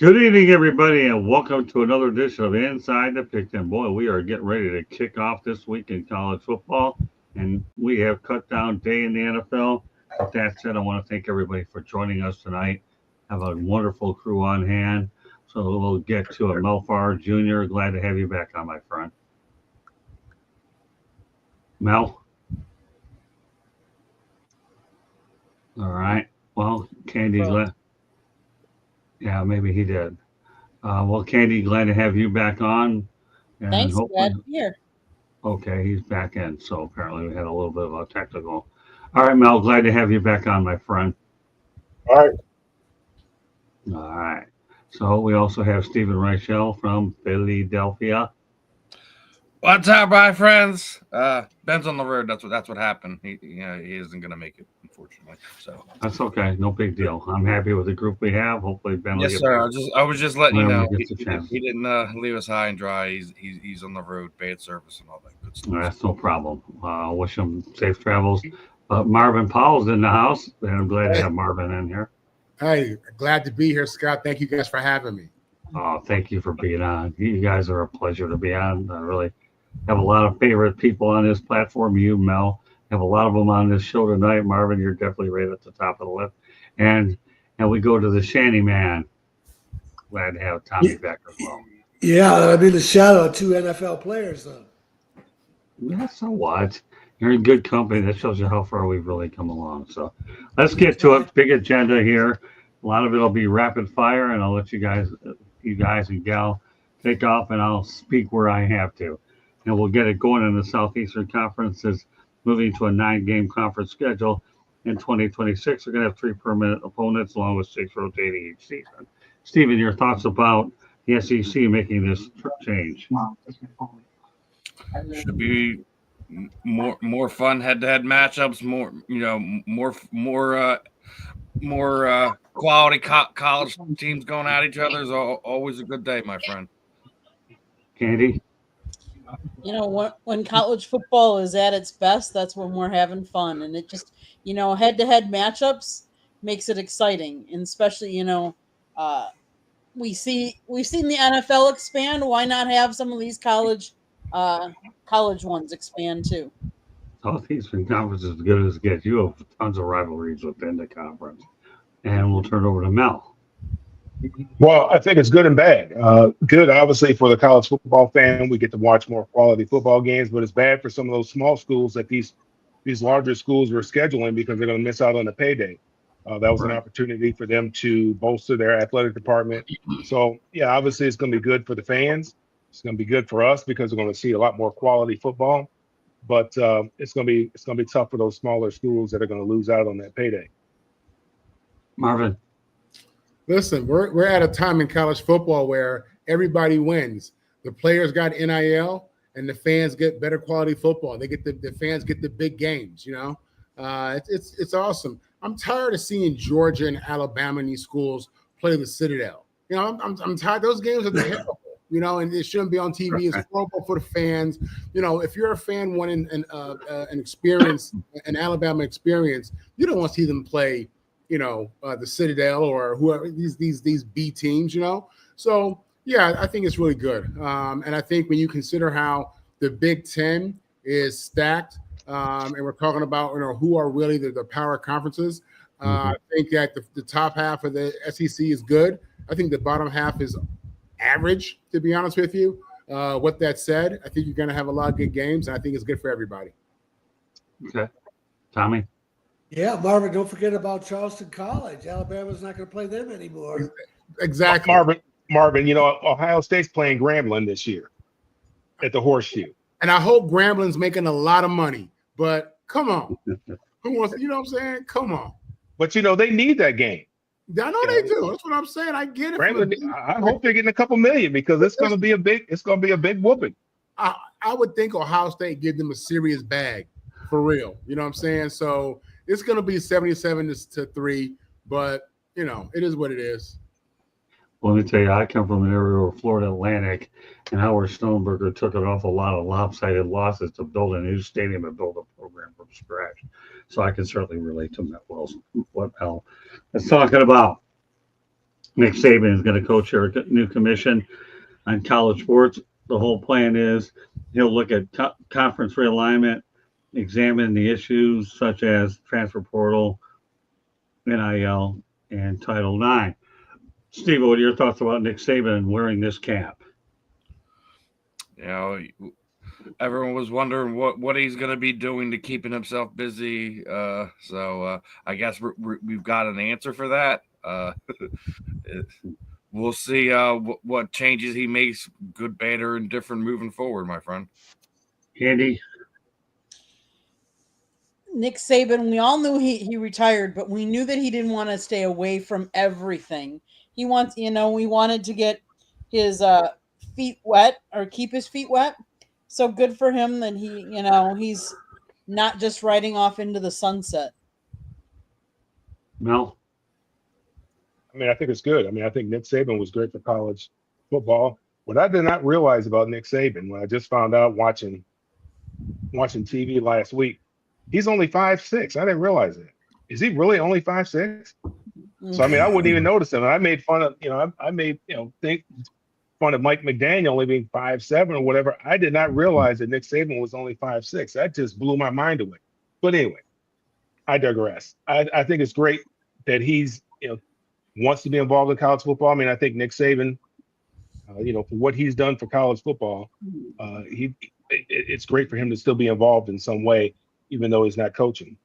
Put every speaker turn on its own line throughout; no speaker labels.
Good evening, everybody, and welcome to another edition of Inside the Pigskin. Boy, we are getting ready to kick off this week in college football, and we have cut down day in the NFL. With that said, I want to thank everybody for joining us tonight. Have a wonderful crew on hand. So we'll get to a Melfar Jr. Glad to have you back on, my friend. Mel? All right. Well, Candy's left. Yeah, maybe he did. Well, Candy, glad to have you back on. And
Thanks,
hopefully,
glad to be here.
okay, he's back in. So apparently we had a little bit of a technical. All right, Mel, glad to have you back on, my friend.
All right.
All right. So we also have Stephen Reichel from Philadelphia.
What's up, my friends? Ben's on the road. That's what happened. He isn't gonna make it, unfortunately. So
That's okay. No big deal. I'm happy with the group we have. Hopefully Ben will
yes,
get
sir. I was just letting you know
whenever he gets a chance.
he didn't leave us high and dry. He's on the road, bad service and all that good stuff.
That's no problem. Wish him safe travels. Marvin Powell's in the house, and I'm glad to have Marvin in here.
Hey, glad to be here, Scott. Thank you guys for having me.
Thank you for being on. You guys are a pleasure to be on. I really have a lot of favorite people on this platform. You, Mel, have a lot of them on this show tonight. Marvin, you're definitely right at the top of the list. And we go to the Shanty Man. Glad to have Tommy back as well.
Yeah, I mean, the shout out to NFL players, though.
Yeah, so what? You're in good company. That shows you how far we've really come along. So let's get to it. Big agenda here. A lot of it will be rapid fire, and I'll let you guys and gal take off, and I'll speak where I have to. And we'll get it going in the Southeastern Conference is moving to a 9-game conference schedule in 2026. We're going to have 3 permanent opponents along with 6 rotating each season. Stephen, your thoughts about the SEC making this change?
Should be more fun head-to-head matchups. More quality college teams going at each other is always a good day, my friend.
Candy?
You know, when college football is at its best, that's when we're having fun. And it just, head-to-head matchups makes it exciting. And especially, we've seen the NFL expand. Why not have some of these college ones expand too?
Southeastern Conference is as good as it gets. You have tons of rivalries within the conference. And we'll turn it over to Mel.
Well, I think it's good and bad. Good, obviously, for the college football fan. We get to watch more quality football games, but it's bad for some of those small schools that these larger schools were scheduling because they're going to miss out on the payday. That was an opportunity for them to bolster their athletic department. So, yeah, obviously it's going to be good for the fans. It's going to be good for us because we're going to see a lot more quality football. But it's going to be tough for those smaller schools that are going to lose out on that payday.
Marvin.
Listen, we're at a time in college football where everybody wins. The players got NIL, and the fans get better quality football. They get the fans get the big games. It's awesome. I'm tired of seeing Georgia and Alabama in these schools play the Citadel. I'm tired. Those games are terrible. And it shouldn't be on TV. It's horrible for the fans. If you're a fan wanting an experience, an Alabama experience, you don't want to see them play, the Citadel or whoever these B teams. So yeah, I think it's really good. And I think when you consider how the Big Ten is stacked, and we're talking about who are really the power conferences, I think that the top half of the SEC is good. I think the bottom half is average, to be honest with you. What that said, I think you're going to have a lot of good games, and I think it's good for everybody.
Okay. Tommy?
Yeah, Marvin, don't forget about Charleston College. Alabama's not going to play them anymore.
Exactly. Marvin, Ohio State's playing Grambling this year at the Horseshoe. And I hope Grambling's making a lot of money, but come on. Who wants, what I'm saying? Come on. But, they need that game. I know they do. That's what I'm saying. I get it. I hope they're getting a couple million because it's going to be a big whooping. I would think Ohio State give them a serious bag for real. You know what I'm saying? So it's going to be 77-3, but it is what it is.
Well, let me tell you, I come from an area where Florida Atlantic and Howard Stoneberger took it off a lot of lopsided losses to build a new stadium and build a program from scratch. So I can certainly relate to what Mel is talking about. Nick Saban is going to co-chair a new commission on college sports. The whole plan is he'll look at conference realignment, examine the issues such as transfer portal, NIL, and Title IX. Steve, what are your thoughts about Nick Saban wearing this cap?
You know, everyone was wondering what he's going to be doing to keeping himself busy. So I guess we've got an answer for that. We'll see what changes he makes, good, bad, or indifferent, moving forward, my friend.
Andy?
Nick Saban, we all knew he retired, but we knew that he didn't want to stay away from everything. He wants, we wanted to get his feet wet or keep his feet wet. So good for him that he's not just riding off into the sunset.
Mel?
I mean, I think it's good. I mean, I think Nick Saban was great for college football. What I did not realize about Nick Saban, when I just found out watching TV last week, he's only 5'6". I didn't realize it. Is he really only 5'6"? So I mean, I wouldn't even notice him. And I made fun of, I made think fun of Mike McDaniel only being 5'7" or whatever. I did not realize that Nick Saban was only 5'6". That just blew my mind away. But anyway, I digress. I think it's great that he's wants to be involved in college football. I mean, I think Nick Saban, for what he's done for college football, it's great for him to still be involved in some way, even though he's not coaching.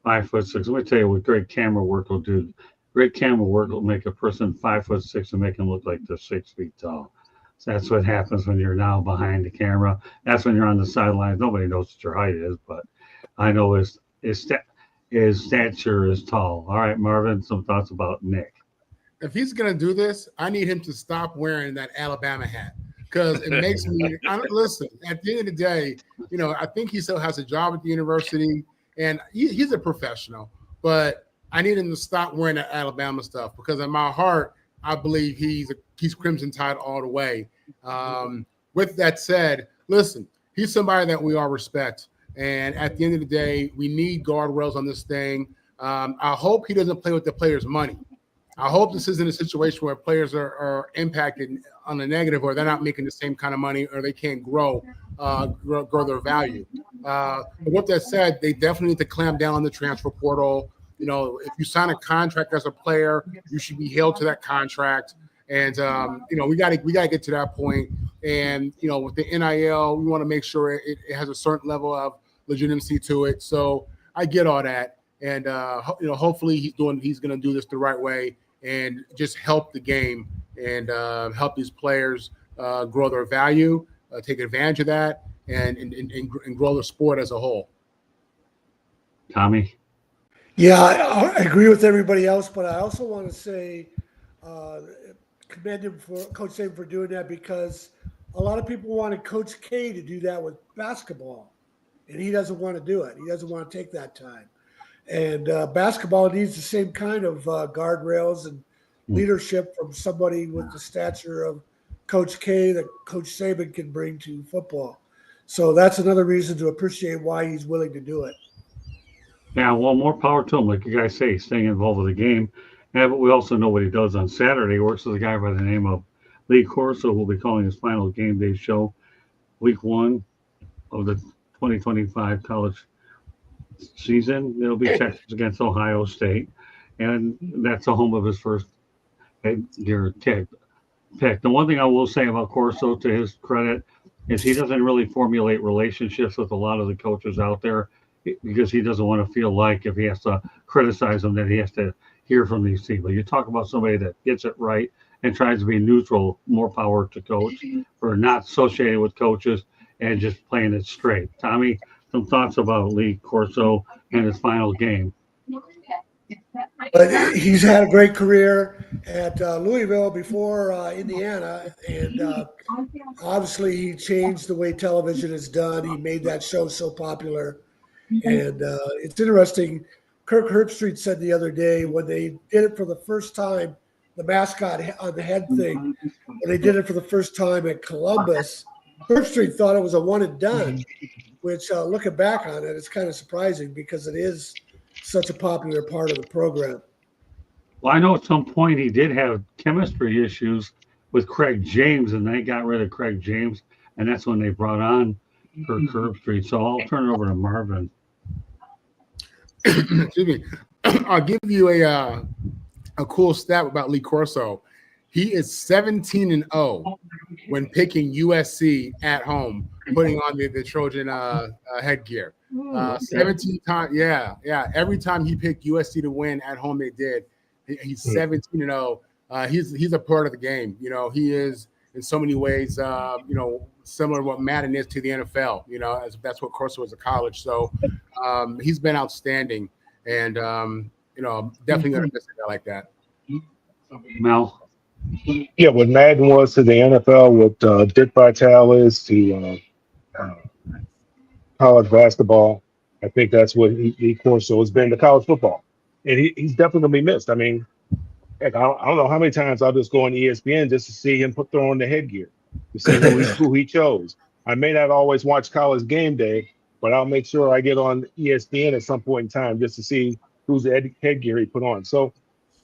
5'6". Let me tell you what great camera work will do. Great camera work will make a person 5'6" and make them look like they're 6 feet tall. So that's what happens when you're now behind the camera. That's when you're on the sidelines. Nobody knows what your height is, but I know his stature is tall. All right, Marvin, some thoughts about Nick.
If he's going to do this, I need him to stop wearing that Alabama hat because it makes me listen. At the end of the day, I think he still has a job at the university, and he's a professional. But I need him to stop wearing that Alabama stuff because in my heart, I believe he's Crimson Tide all the way. With that said, listen, he's somebody that we all respect. And at the end of the day, we need guardrails on this thing. I hope he doesn't play with the players' money. I hope this isn't a situation where players are impacted on the negative, or they're not making the same kind of money, or they can't grow their value. But with that said, they definitely need to clamp down on the transfer portal. If you sign a contract as a player, you should be held to that contract. And we got to get to that point. And with the NIL, we want to make sure it has a certain level of legitimacy to it. So I get all that, and hopefully he's going to do this the right way and just help the game and help these players grow their value, take advantage of that, and grow the sport as a whole.
Tommy?
Yeah, I agree with everybody else, but I also want to say commend him for Coach Saban for doing that, because a lot of people wanted Coach K to do that with basketball, and he doesn't want to do it. He doesn't want to take that time. And basketball needs the same kind of guardrails and leadership from somebody with the stature of Coach K that Coach Saban can bring to football. So that's another reason to appreciate why he's willing to do it.
Yeah, well, more power to him. Like you guys say, staying involved with the game. Yeah, but we also know what he does on Saturday. He works with a guy by the name of Lee Corso, who will be calling his final game day show week 1 of the 2025 college season. It'll be Texas against Ohio State, and that's the home of his first year pick. The one thing I will say about Corso, to his credit, is he doesn't really formulate relationships with a lot of the coaches out there, because he doesn't want to feel like if he has to criticize them that he has to hear from these people. You talk about somebody that gets it right and tries to be neutral, more power to coach, for not associating with coaches and just playing it straight. Tommy, some thoughts about Lee Corso and his final game?
But he's had a great career at Louisville before Indiana, and obviously he changed the way television is done. He made that show so popular. And it's interesting. Kirk Herbstreit said the other day, when they did it for the first time, the mascot on the head thing, when they did it for the first time at Columbus, Herbstreit thought it was a one and done, which looking back on it, it's kind of surprising because it is such a popular part of the program.
Well, I know at some point he did have chemistry issues with Craig James, and they got rid of Craig James, and that's when they brought on Kirk Herbstreit. So I'll turn it over to Marvin.
Excuse me. I'll give you a cool stat about Lee Corso. He is 17-0 when picking USC at home, putting on the Trojan headgear. 17 times, yeah. Every time he picked USC to win at home, they did. He's 17-0. He's a part of the game. You know, he is in so many ways. You know, similar to what Madden is to the NFL. You know, as that's what Corso was at college. So he's been outstanding, and you know, definitely gonna miss a guy like that.
Mel.
Yeah, what Madden was to the NFL, what Dick Vitale is to college basketball, I think that's what he Corso has been to college football, and he's definitely gonna be missed. I mean, heck, I don't know how many times I'll just go on ESPN just to see him throw on the headgear, to see who he chose. I may not always watch College Game Day, but I'll make sure I get on ESPN at some point in time just to see whose headgear he put on. So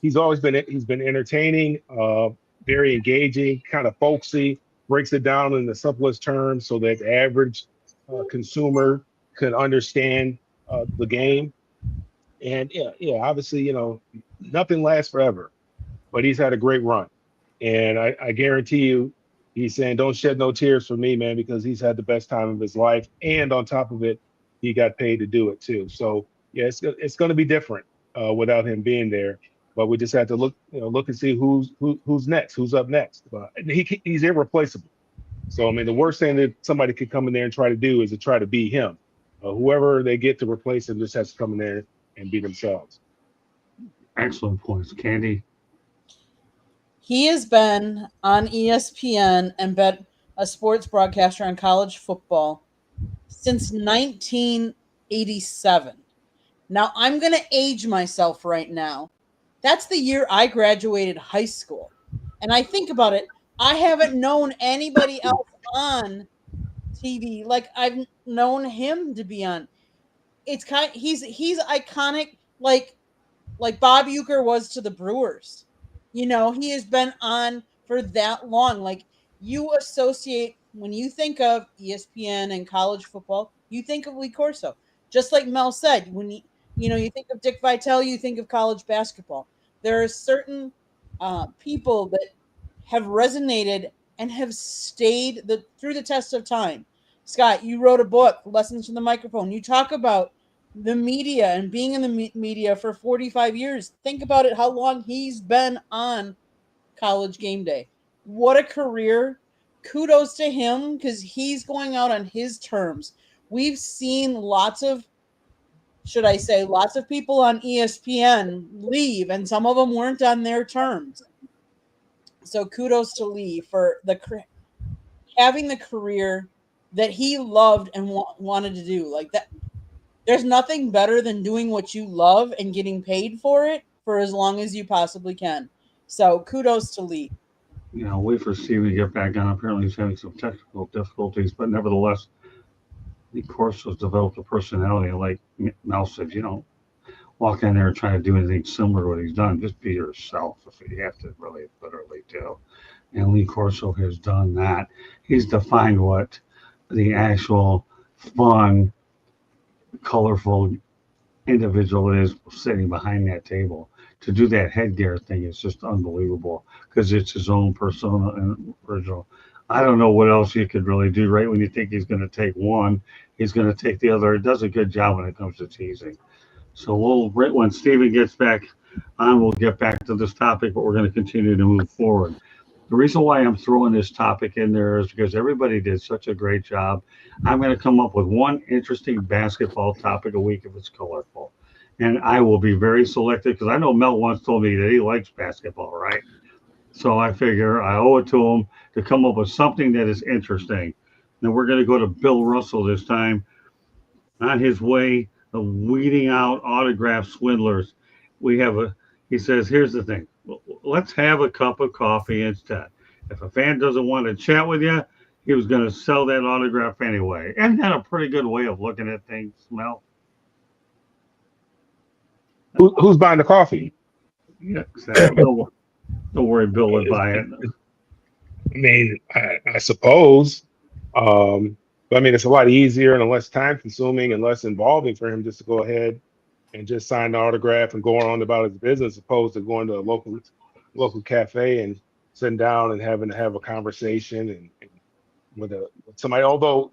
he's been entertaining, very engaging, kind of folksy, breaks it down in the simplest terms so that the average consumer can understand the game. And yeah, obviously, you know, nothing lasts forever, but he's had a great run. And I guarantee you, he's saying, don't shed no tears for me, man, because he's had the best time of his life. And on top of it, he got paid to do it too. So yeah, it's going to be different without him being there. But we just have to look and see who's next, who's up next. He's irreplaceable. So I mean, the worst thing that somebody could come in there and try to do is to try to be him. Whoever they get to replace him just has to come in there and be themselves.
Excellent points, Candy.
He has been on ESPN and been a sports broadcaster on college football since 1987. Now, I'm going to age myself right now. That's the year I graduated high school. And I think about it, I haven't known anybody else on TV like I've known him to be on. It's he's iconic like Bob Uecker was to the Brewers. You know, he has been on for that long. Like, you associate, when you think of ESPN and college football, you think of Lee Corso. Just like Mel said, when you think of Dick Vitale, you think of college basketball. There are certain people that have resonated and have stayed through the test of time. Scott, you wrote a book, Lessons from the Microphone. You talk about the media and being in the media for 45 years. Think about it, how long he's been on College Game Day. What a career. Kudos to him, because he's going out on his terms. We've seen lots of people on ESPN leave, and some of them weren't on their terms. So kudos to Lee for having the career that he loved and wanted to do. Like that, there's nothing better than doing what you love and getting paid for it for as long as you possibly can. So kudos to Lee.
You know, wait for Steve to get back on. Apparently he's having some technical difficulties, but nevertheless, Lee Corso's developed a personality. Like Mel said, you don't walk in there and try to do anything similar to what he's done. Just be yourself if you have to, really, literally do. And Lee Corso has done that. He's defined what the actual fun, colorful individual is sitting behind that table. To do that headgear thing is just unbelievable because it's his own persona and original. I don't know what else you could really do. Right when you think he's going to take one, he's going to take the other. It does a good job when it comes to teasing. So when Steven gets back on, we'll get back to this topic, but we're going to continue to move forward. The reason why I'm throwing this topic in there is because everybody did such a great job. I'm going to come up with one interesting basketball topic a week if it's colorful. And I will be very selective because I know Mel once told me that he likes basketball, right? So I figure I owe it to him to come up with something that is interesting. Now we're going to go to Bill Russell this time on his way of weeding out autograph swindlers. He says, here's the thing. Let's have a cup of coffee instead. If a fan doesn't want to chat with you, he was going to sell that autograph anyway. Isn't that a pretty good way of looking at things, Mel?
Who's buying the coffee?
Yeah, exactly. Don't worry, Bill would buy it.
I mean, I suppose. But I mean, it's a lot easier and less time consuming and less involving for him just to go ahead and just sign the autograph and go on about his business, opposed to going to a local cafe and sitting down and having to have a conversation and with somebody. Although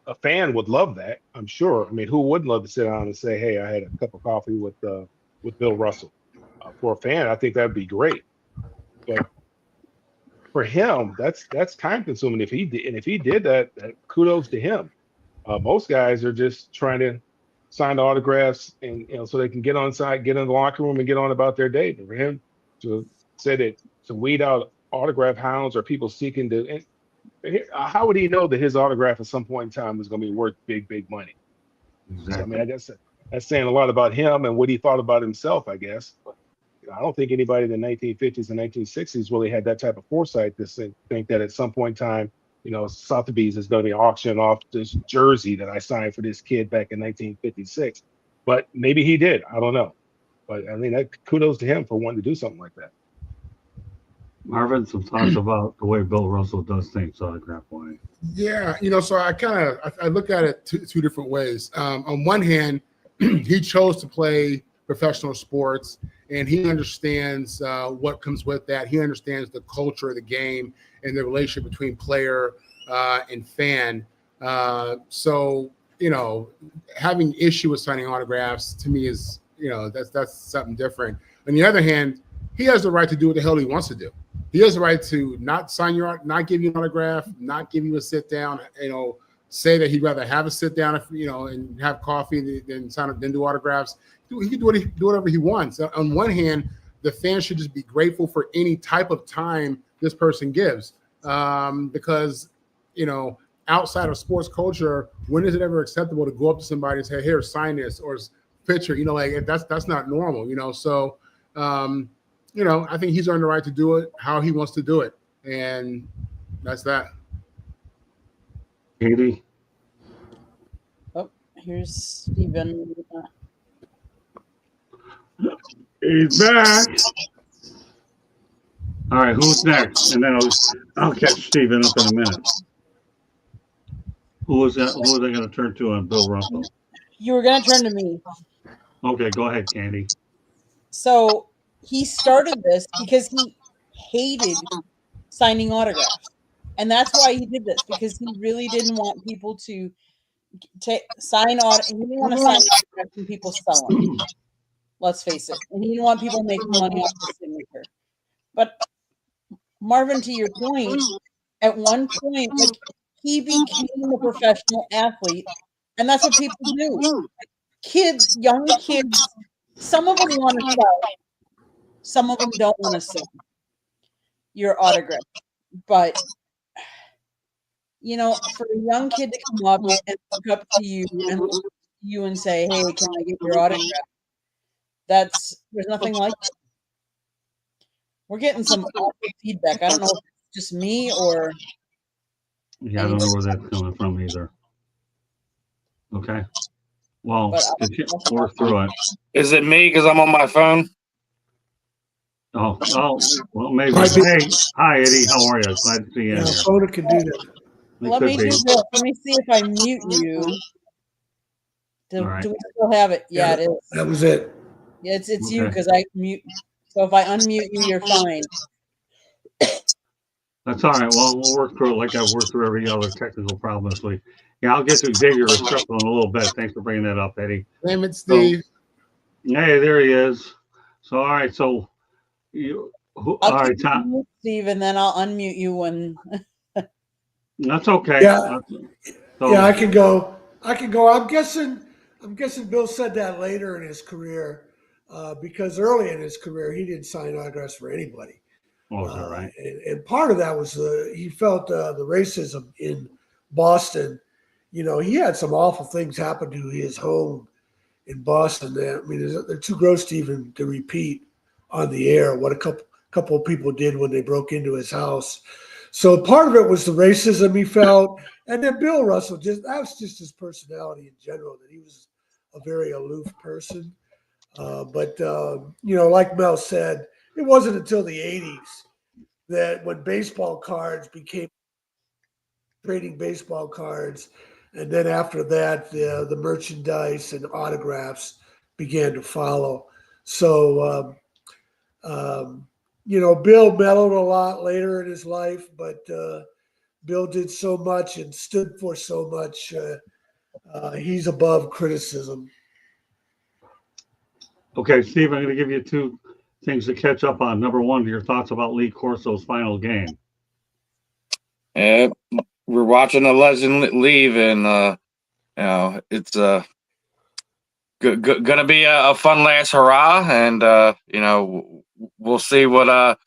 a fan would love that, I'm sure. I mean, who wouldn't love to sit down and say, "Hey, I had a cup of coffee with Bill Russell." For a fan, I think that'd be great. But for him, that's time consuming. If he did that, kudos to him. Most guys are just trying to sign the autographs and so they can get on site, get in the locker room, and get on about their day. But for him to say that, to weed out autograph hounds or people seeking to, how would he know that his autograph at some point in time was going to be worth big money?
Exactly.
So I mean, I guess that's saying a lot about him and what he thought about himself, I guess. But I don't think anybody in the 1950s and 1960s really had that type of foresight to think that at some point in time, Sotheby's is going to be auctioning off this jersey that I signed for this kid back in 1956. But maybe he did. I don't know. But I mean, kudos to him for wanting to do something like that.
Marvin, some thoughts about the way Bill Russell does things autograph wise.
Yeah, so I look at it two different ways. On one hand, he chose to play professional sports, and he understands what comes with that. He understands the culture of the game and the relationship between player and fan. So having issue with signing autographs to me is that's something different. On the other hand, he has the right to do what the hell he wants to do. He has the right to not give you an autograph, not give you a sit down. Say that he'd rather have a sit down, and have coffee than do autographs. He can do whatever he wants. On one hand, the fans should just be grateful for any type of time this person gives, because outside of sports culture, when is it ever acceptable to go up to somebody and say, "Here, sign this," or picture? That's not normal. So. I think he's earned the right to do it how he wants to do it, and that's that.
Katie?
Oh, here's Steven.
He's back. All right, who's next? And then I'll catch Steven up in a minute. Who was that? Who are they going to turn to on Bill Russell?
You were going to turn to me.
Okay, go ahead, Candy.
So he started this because he hated signing autographs. And that's why he did this, because he really didn't want people to sign autographs. He didn't want to sign autographs and people sell them. Let's face it. And he didn't want people making money off the signature. But Marvin, to your point, at one point, he became a professional athlete. And that's what people do. Kids, young kids, some of them want to sell. Some of them don't want to sell your autograph. But, for a young kid to come up and look up to you and say, "Hey, can I get your autograph?" There's nothing like that. We're getting some awful feedback. I don't know if it's just me or.
Yeah, I don't know where that's coming from either. Okay. Well, work through it.
Is it me because I'm on my phone?
Oh, well, maybe. Hey, hi, Eddie. How are you? Glad to see you.
Yeah, Bona can do that.
Let me do this. Let me see if I mute you. Do we still have it? Yeah, it is.
That was it.
Yeah, it's you because I mute. So if I unmute you, you're fine.
That's all right. Well, we'll work through it like I've worked through every other technical problem this week. Yeah, I'll get to Xavier Restrepo in a little bit. Thanks for bringing that up, Eddie.
Damn it, Steve.
Hey, there he is. So, all right. So, all right, Tom.
Steve, and then I'll unmute you when.
That's okay.
Yeah, yeah, I can go. I'm guessing Bill said that later in his career, because early in his career he didn't sign autographs for anybody.
Oh, is that right?
And part of that was he felt the racism in Boston. He had some awful things happen to his home in Boston. I mean, they're too gross to even to repeat on the air what a couple of people did when they broke into his house. So part of it was the racism he felt, and then Bill Russell that was just his personality in general, that he was a very aloof person. But like Mel said, it wasn't until the 80s that when baseball cards became trading baseball cards, and then after that, the merchandise and autographs began to follow. So, Bill mellowed a lot later in his life, but Bill did so much and stood for so much. He's above criticism.
Okay, Steve, I'm going to give you two things to catch up on. Number one, your thoughts about Lee Corso's final game.
Yeah, we're watching a legend leave, and it's gonna be a fun last hurrah, and we'll see what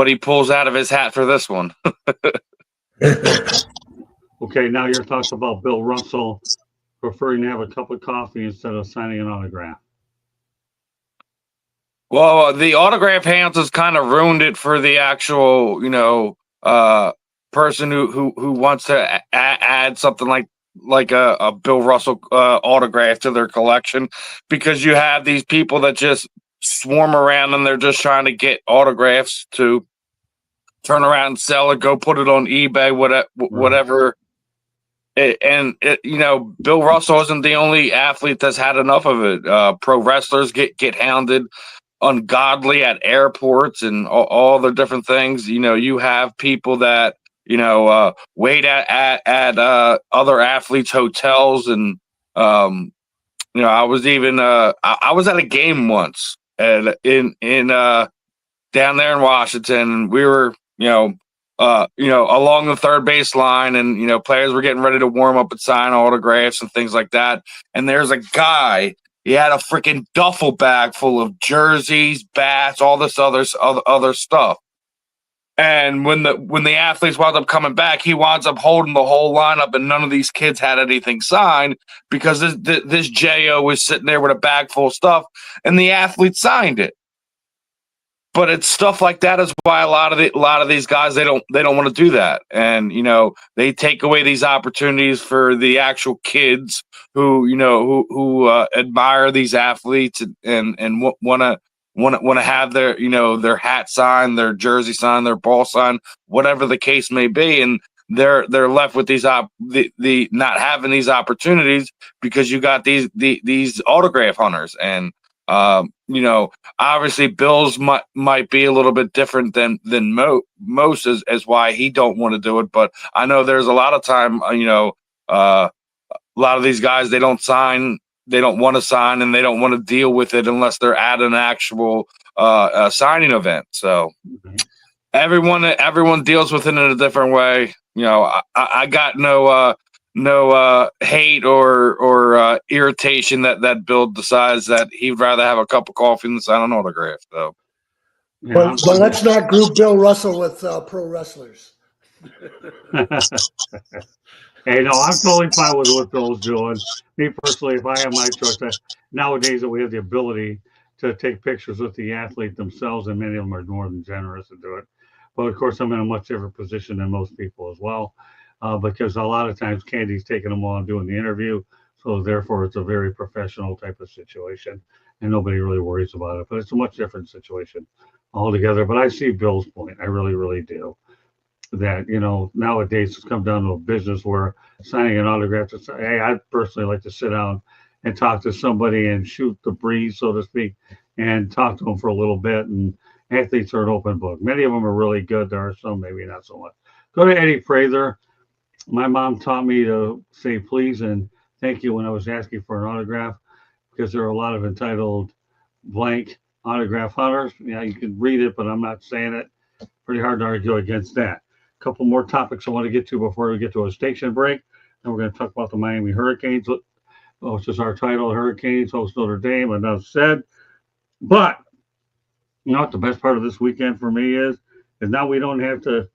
he pulls out of his hat for this one.
Okay, now your thoughts about Bill Russell preferring to have a cup of coffee instead of signing an autograph.
Well, the autograph hands has kind of ruined it for the actual, person who wants to add something like a Bill Russell autograph to their collection, because you have these people that just swarm around and they're just trying to get autographs to turn around and sell it, go put it on eBay, whatever. Bill Russell isn't the only athlete that's had enough of it. Pro wrestlers get hounded ungodly at airports and all the different things. You have people that wait at other athletes' hotels, and I was even I was at a game once in down there in Washington, and we were along the third base line, and players were getting ready to warm up and sign autographs and things like that. And there's a guy. He had a freaking duffel bag full of jerseys, bats, all this other stuff. And when the athletes wound up coming back, he winds up holding the whole lineup, and none of these kids had anything signed because this JO was sitting there with a bag full of stuff, and the athletes signed it. But it's stuff like that is why a lot of these guys they don't want to do that, and they take away these opportunities for the actual kids who admire these athletes and want to have their hat signed, their jersey signed, their ball signed, whatever the case may be, and they're left with these the not having these opportunities because you got these autograph hunters. And obviously Bill's might be a little bit different than most as why he don't want to do it. But I know there's a lot of time, a lot of these guys, they don't want to sign, and they don't want to deal with it unless they're at an actual signing event. So everyone deals with it in a different way. I got no hate or irritation that Bill decides that he'd rather have a cup of coffee than sign an autograph. So,
Yeah,
but let's not group Bill Russell with pro wrestlers.
Hey, no, I'm totally fine with what Bill's doing. Me personally, if I have my choice, nowadays that we have the ability to take pictures with the athlete themselves, and many of them are more than generous to do it. But of course, I'm in a much different position than most people as well, because a lot of times Candy's taking them on doing the interview, so therefore it's a very professional type of situation, and nobody really worries about it. But it's a much different situation altogether. But I see Bill's point. I really, really do. That nowadays it's come down to a business where signing an autograph to say, hey, I'd personally like to sit down and talk to somebody and shoot the breeze, so to speak, and talk to them for a little bit. And athletes are an open book. Many of them are really good. There are some maybe not so much. Go to Eddie Prather. My mom taught me to say please and thank you when I was asking for an autograph, because there are a lot of entitled blank autograph hunters. Yeah, you can read it, but I'm not saying it. Pretty hard to argue against that. Couple more topics I want to get to before we get to a station break. Then we're going to talk about the Miami Hurricanes, which is our title. Hurricanes host Notre Dame, enough said. But what the best part of this weekend for me is now we don't have to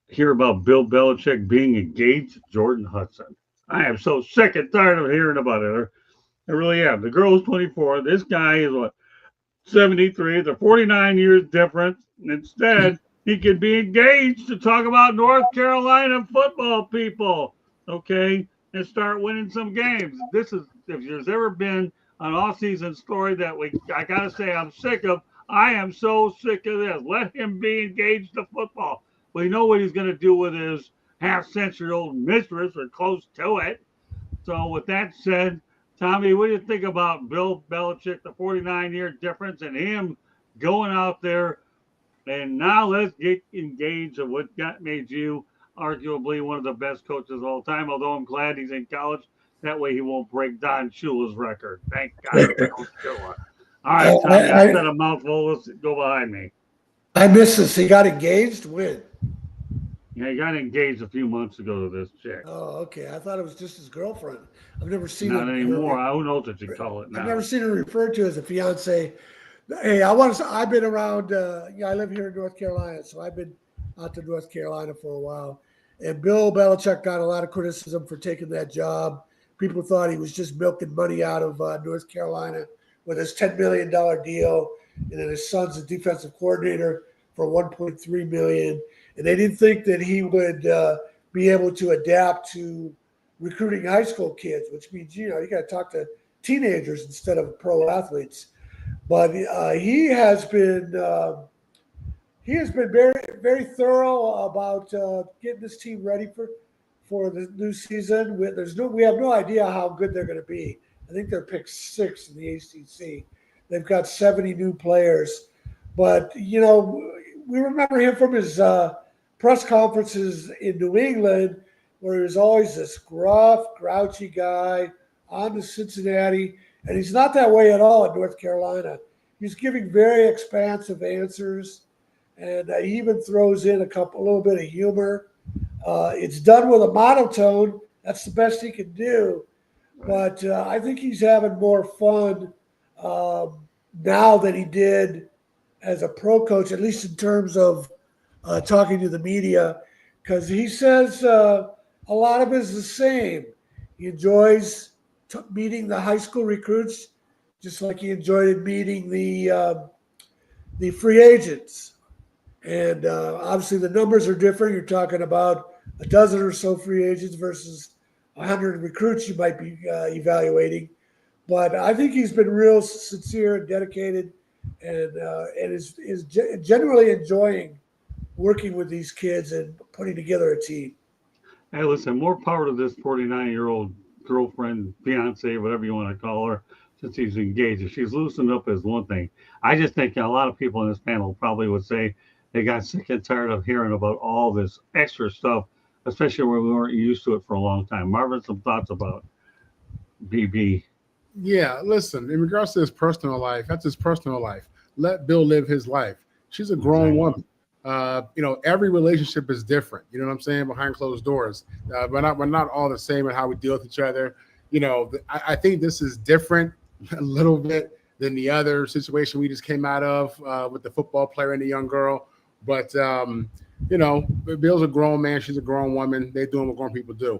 hear about Bill Belichick being engaged to Jordan Hudson. I am so sick and tired of hearing about it. I really am. The girl's 24. This guy is 73. They're 49 years difference. Instead, he could be engaged to talk about North Carolina football, people, okay, and start winning some games. This is, if there's ever been an off-season story that I gotta say I'm sick of. I am so sick of this. Let him be engaged to football. We know what he's gonna do with his half-century-old mistress or close to it. So with that said, Tommy, what do you think about Bill Belichick, the 49-year difference, and him going out there? And now let's get engaged of what made you arguably one of the best coaches of all time. Although I'm glad he's in college, that way he won't break Don Shula's record. Thank God for Don Shula. All right, Tommy, I said a mouthful. Let's go behind me.
I missed this. He got engaged? When?
Yeah, he got engaged a few months ago to this chick.
Oh, okay. I thought it was just his girlfriend. I've never seen
Not
her
anymore. Who knows what you call it now?
I've never seen her referred to as a fiance. Hey, I've been around. I live here in North Carolina, so I've been out to North Carolina for a while. And Bill Belichick got a lot of criticism for taking that job. People thought he was just milking money out of North Carolina with his $10 million deal, and then his son's a defensive coordinator for $1.3 million. And they didn't think that he would be able to adapt to recruiting high school kids, which means you got to talk to teenagers instead of pro athletes. But he has been very, very thorough about getting this team ready for the new season. We have no idea how good they're going to be. I think they're picked 6 in the ACC. They've got 70 new players, but we remember him from his press conferences in New England, where he was always this gruff, grouchy guy on to Cincinnati. And he's not that way at all in North Carolina. He's giving very expansive answers, and he even throws in a little bit of humor. It's done with a monotone. That's the best he can do. But I think he's having more fun now than he did as a pro coach, at least in terms of talking to the media, because he says a lot of it is the same. He enjoys meeting the high school recruits, just like he enjoyed meeting the free agents. And obviously the numbers are different. You're talking about a dozen or so free agents versus 100 recruits you might be evaluating. But I think he's been real sincere and dedicated, and is generally enjoying working with these kids and putting together a team.
Hey, listen, more power to this 49-year-old girlfriend, fiance, whatever you want to call her, since he's engaged. If she's loosened up is one thing. I just think a lot of people in this panel probably would say they got sick and tired of hearing about all this extra stuff, especially when we weren't used to it for a long time. Marvin, some thoughts about BB?
Yeah, listen, in regards to his personal life, that's his personal life. Let Bill live his life. She's a grown woman. Every relationship is different. You know what I'm saying? Behind closed doors. We're not all the same in how we deal with each other. I think this is different a little bit than the other situation we just came out of with the football player and the young girl. But, Bill's a grown man. She's a grown woman. They're doing what grown people do.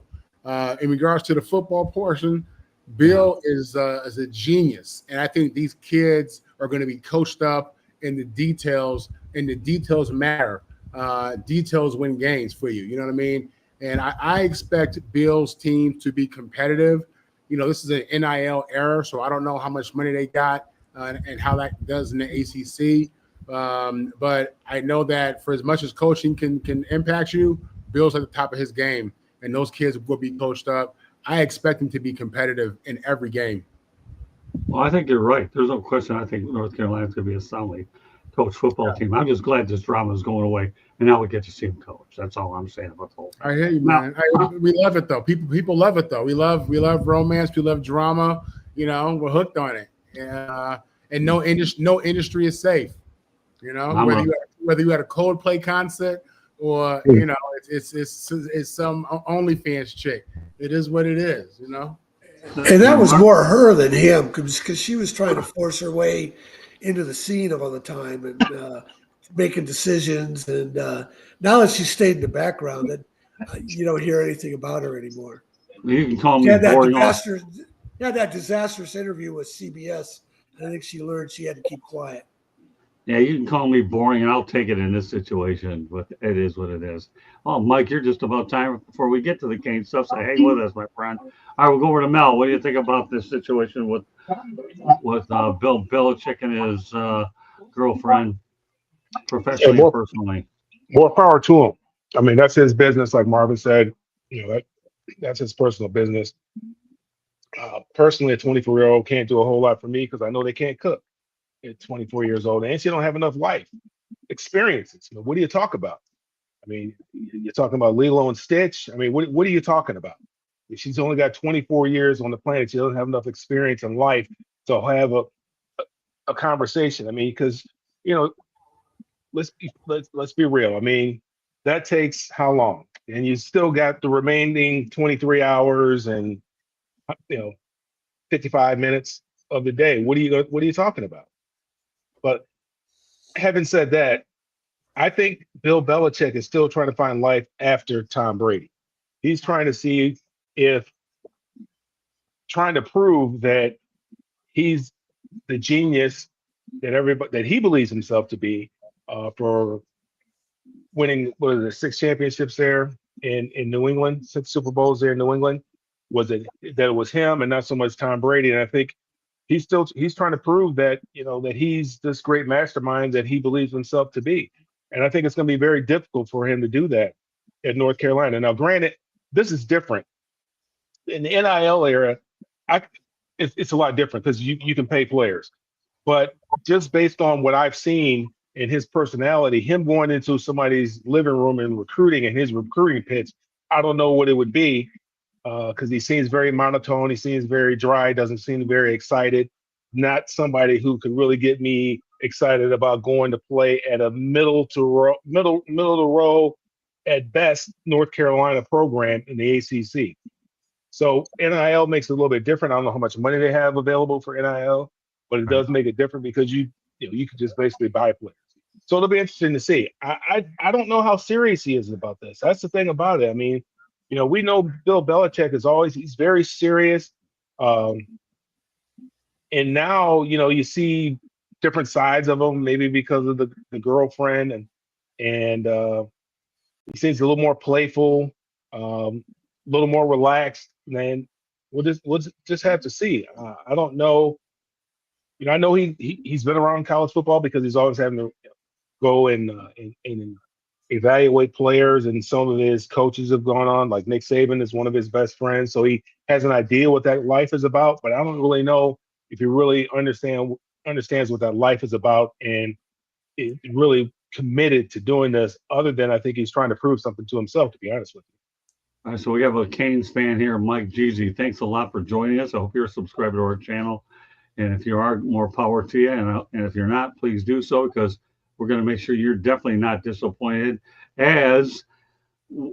In regards to the football portion, Bill is a genius. And I think these kids are going to be coached up in the details, and the details matter. Details win games for you. You know what I mean? And I expect Bill's team to be competitive. This is an NIL era, so I don't know how much money they got and how that does in the ACC. But I know that for as much as coaching can impact you, Bill's at the top of his game, and those kids will be coached up. I expect them to be competitive in every game.
Well, I think you're right. There's no question. I think North Carolina's going to be a soundly coached football team. I'm just glad this drama is going away, and now we get to see him coach. That's all I'm saying about the whole thing.
I hear you, man. We love it though. People love it though. We love romance. We love drama. We're hooked on it. And no industry is safe. Whether you had a Coldplay concert or it's some OnlyFans chick. It is what it is.
And that was more her than him, because she was trying to force her way into the scene all the time and making decisions. And now that she's stayed in the background, that you don't hear anything about her anymore.
You can call me
that disastrous interview with CBS. I think she learned she had to keep quiet.
Yeah, you can call me boring, and I'll take it in this situation, but it is what it is. Oh, Mike, you're just about time before we get to the Kane stuff. So hang with us, my friend. All right, we'll go over to Mel. What do you think about this situation with Bill Belichick and his girlfriend,
And
professionally and personally?
more power to him. I mean, that's his business, like Marvin said. That's his personal business. Personally, a 24-year-old can't do a whole lot for me because I know they can't cook at 24 years old, and she don't have enough life experiences. What do you talk about? I mean, you're talking about Lilo and Stitch. I mean, what are you talking about? She's only got 24 years on the planet. She doesn't have enough experience in life to have a conversation. I mean, because you know, let's be real. I mean, that takes how long? And you still got the remaining 23 hours and 55 minutes of the day. What are you talking about? But having said that, I think Bill Belichick is still trying to find life after Tom Brady. He's trying to see if trying to prove that he's the genius that he believes himself to be for winning what is it, 6 championships there in New England, 6 Super Bowls there in New England. Was it that it was him and not so much Tom Brady? And I think he's trying to prove that that he's this great mastermind that he believes himself to be. And I think it's going to be very difficult for him to do that at North Carolina. Now, granted, this is different in the NIL era. I it's a lot different because you can pay players, but just based on what I've seen in his personality, him going into somebody's living room and recruiting and his recruiting pitch, I don't know what it would be because he seems very monotone. He seems very dry. Doesn't seem very excited. Not somebody who could really get me excited about going to play at a middle to row at best North Carolina program in the ACC. So NIL makes it a little bit different. I don't know how much money they have available for NIL, but it does make it different because you can just basically buy players. So it'll be interesting to see. I don't know how serious he is about this. That's the thing about it. I mean, we know Bill Belichick he's very serious. And now, you see different sides of him, maybe because of the girlfriend and he seems a little more playful, a little more relaxed. And we'll just have to see. I don't know. I know he's been around college football because he's always having to go and evaluate players, and some of his coaches have gone on. Like Nick Saban is one of his best friends, so he has an idea what that life is about. But I don't really know if he really understands what that life is about and is really committed to doing this. Other than I think he's trying to prove something to himself. To be honest with you.
All right, so we have a Canes fan here, Mike Jeezy. Thanks a lot for joining us. I hope you're subscribed to our channel. And if you are, more power to you. And if you're not, please do so because we're going to make sure you're definitely not disappointed. As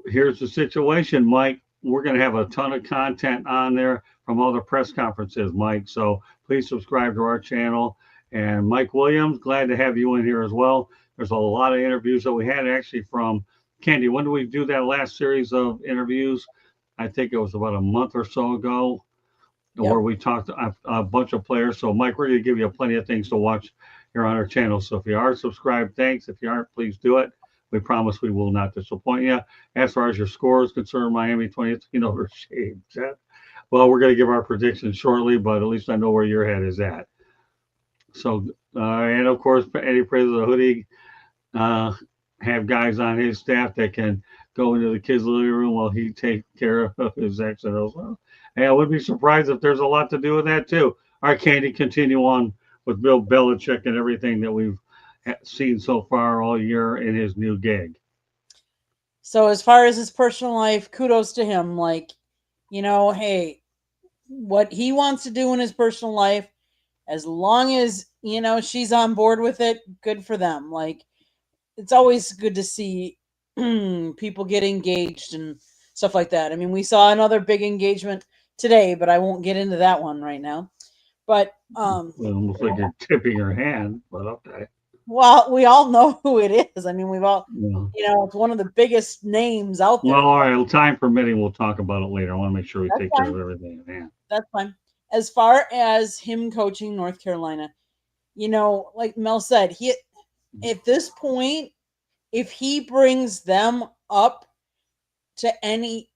here's the situation, Mike. We're going to have a ton of content on there from all the press conferences, Mike. So please subscribe to our channel. And Mike Williams, glad to have you in here as well. There's a lot of interviews that we had actually from Candy. When did we do that last series of interviews? I think it was about a month or so ago. Yep. Where we talked to a bunch of players. So, Mike, we're going to give you plenty of things to watch here on our channel. So if you are subscribed, thanks. If you aren't, please do it. We promise we will not disappoint you. As far as your score is concerned, Miami 2018 over Shade. Well, we're going to give our predictions shortly, but at least I know where your head is at. So, and of course, Eddie Praise of the Hoodie have guys on his staff that can go into the kids' living room while he takes care of his accent as well. And I wouldn't be surprised if there's a lot to do with that too. All right, Candy, continue on with Bill Belichick and everything that we've seen so far all year in his new gig.
So as far as his personal life, kudos to him. Like, hey, what he wants to do in his personal life, as long as, she's on board with it, good for them. Like, it's always good to see people get engaged and stuff like that. I mean, we saw another big engagement today, but I won't get into that one right now. But
almost like you're tipping your hand, but okay.
Well, we all know who it is. I mean, we've all, it's one of the biggest names out there.
Well, all right, time permitting, we'll talk about it later. I want to make sure we take care of everything in hand.
That's fine. As far as him coaching North Carolina, like Mel said, at this point, if he brings them up to any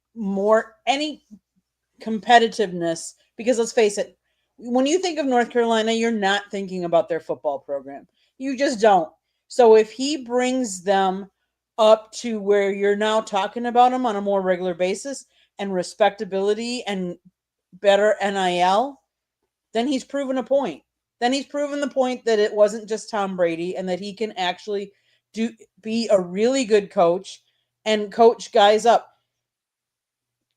competitiveness, because let's face it, when you think of North Carolina, you're not thinking about their football program. You just don't. So if he brings them up to where you're now talking about them on a more regular basis and respectability and better NIL, then he's proven a point. Then he's proven the point that it wasn't just Tom Brady and that he can actually be a really good coach and coach guys up.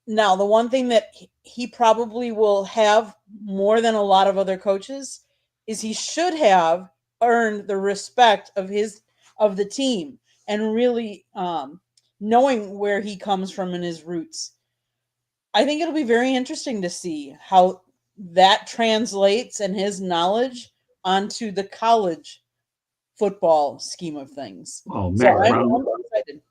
Now, the one thing that he probably will have more than a lot of other coaches is he should have earned the respect of the team and really knowing where he comes from and his roots. I think it'll be very interesting to see how that translates and his knowledge onto the college football scheme of things.
Oh,
So
Mac
I'm
Brown.
excited.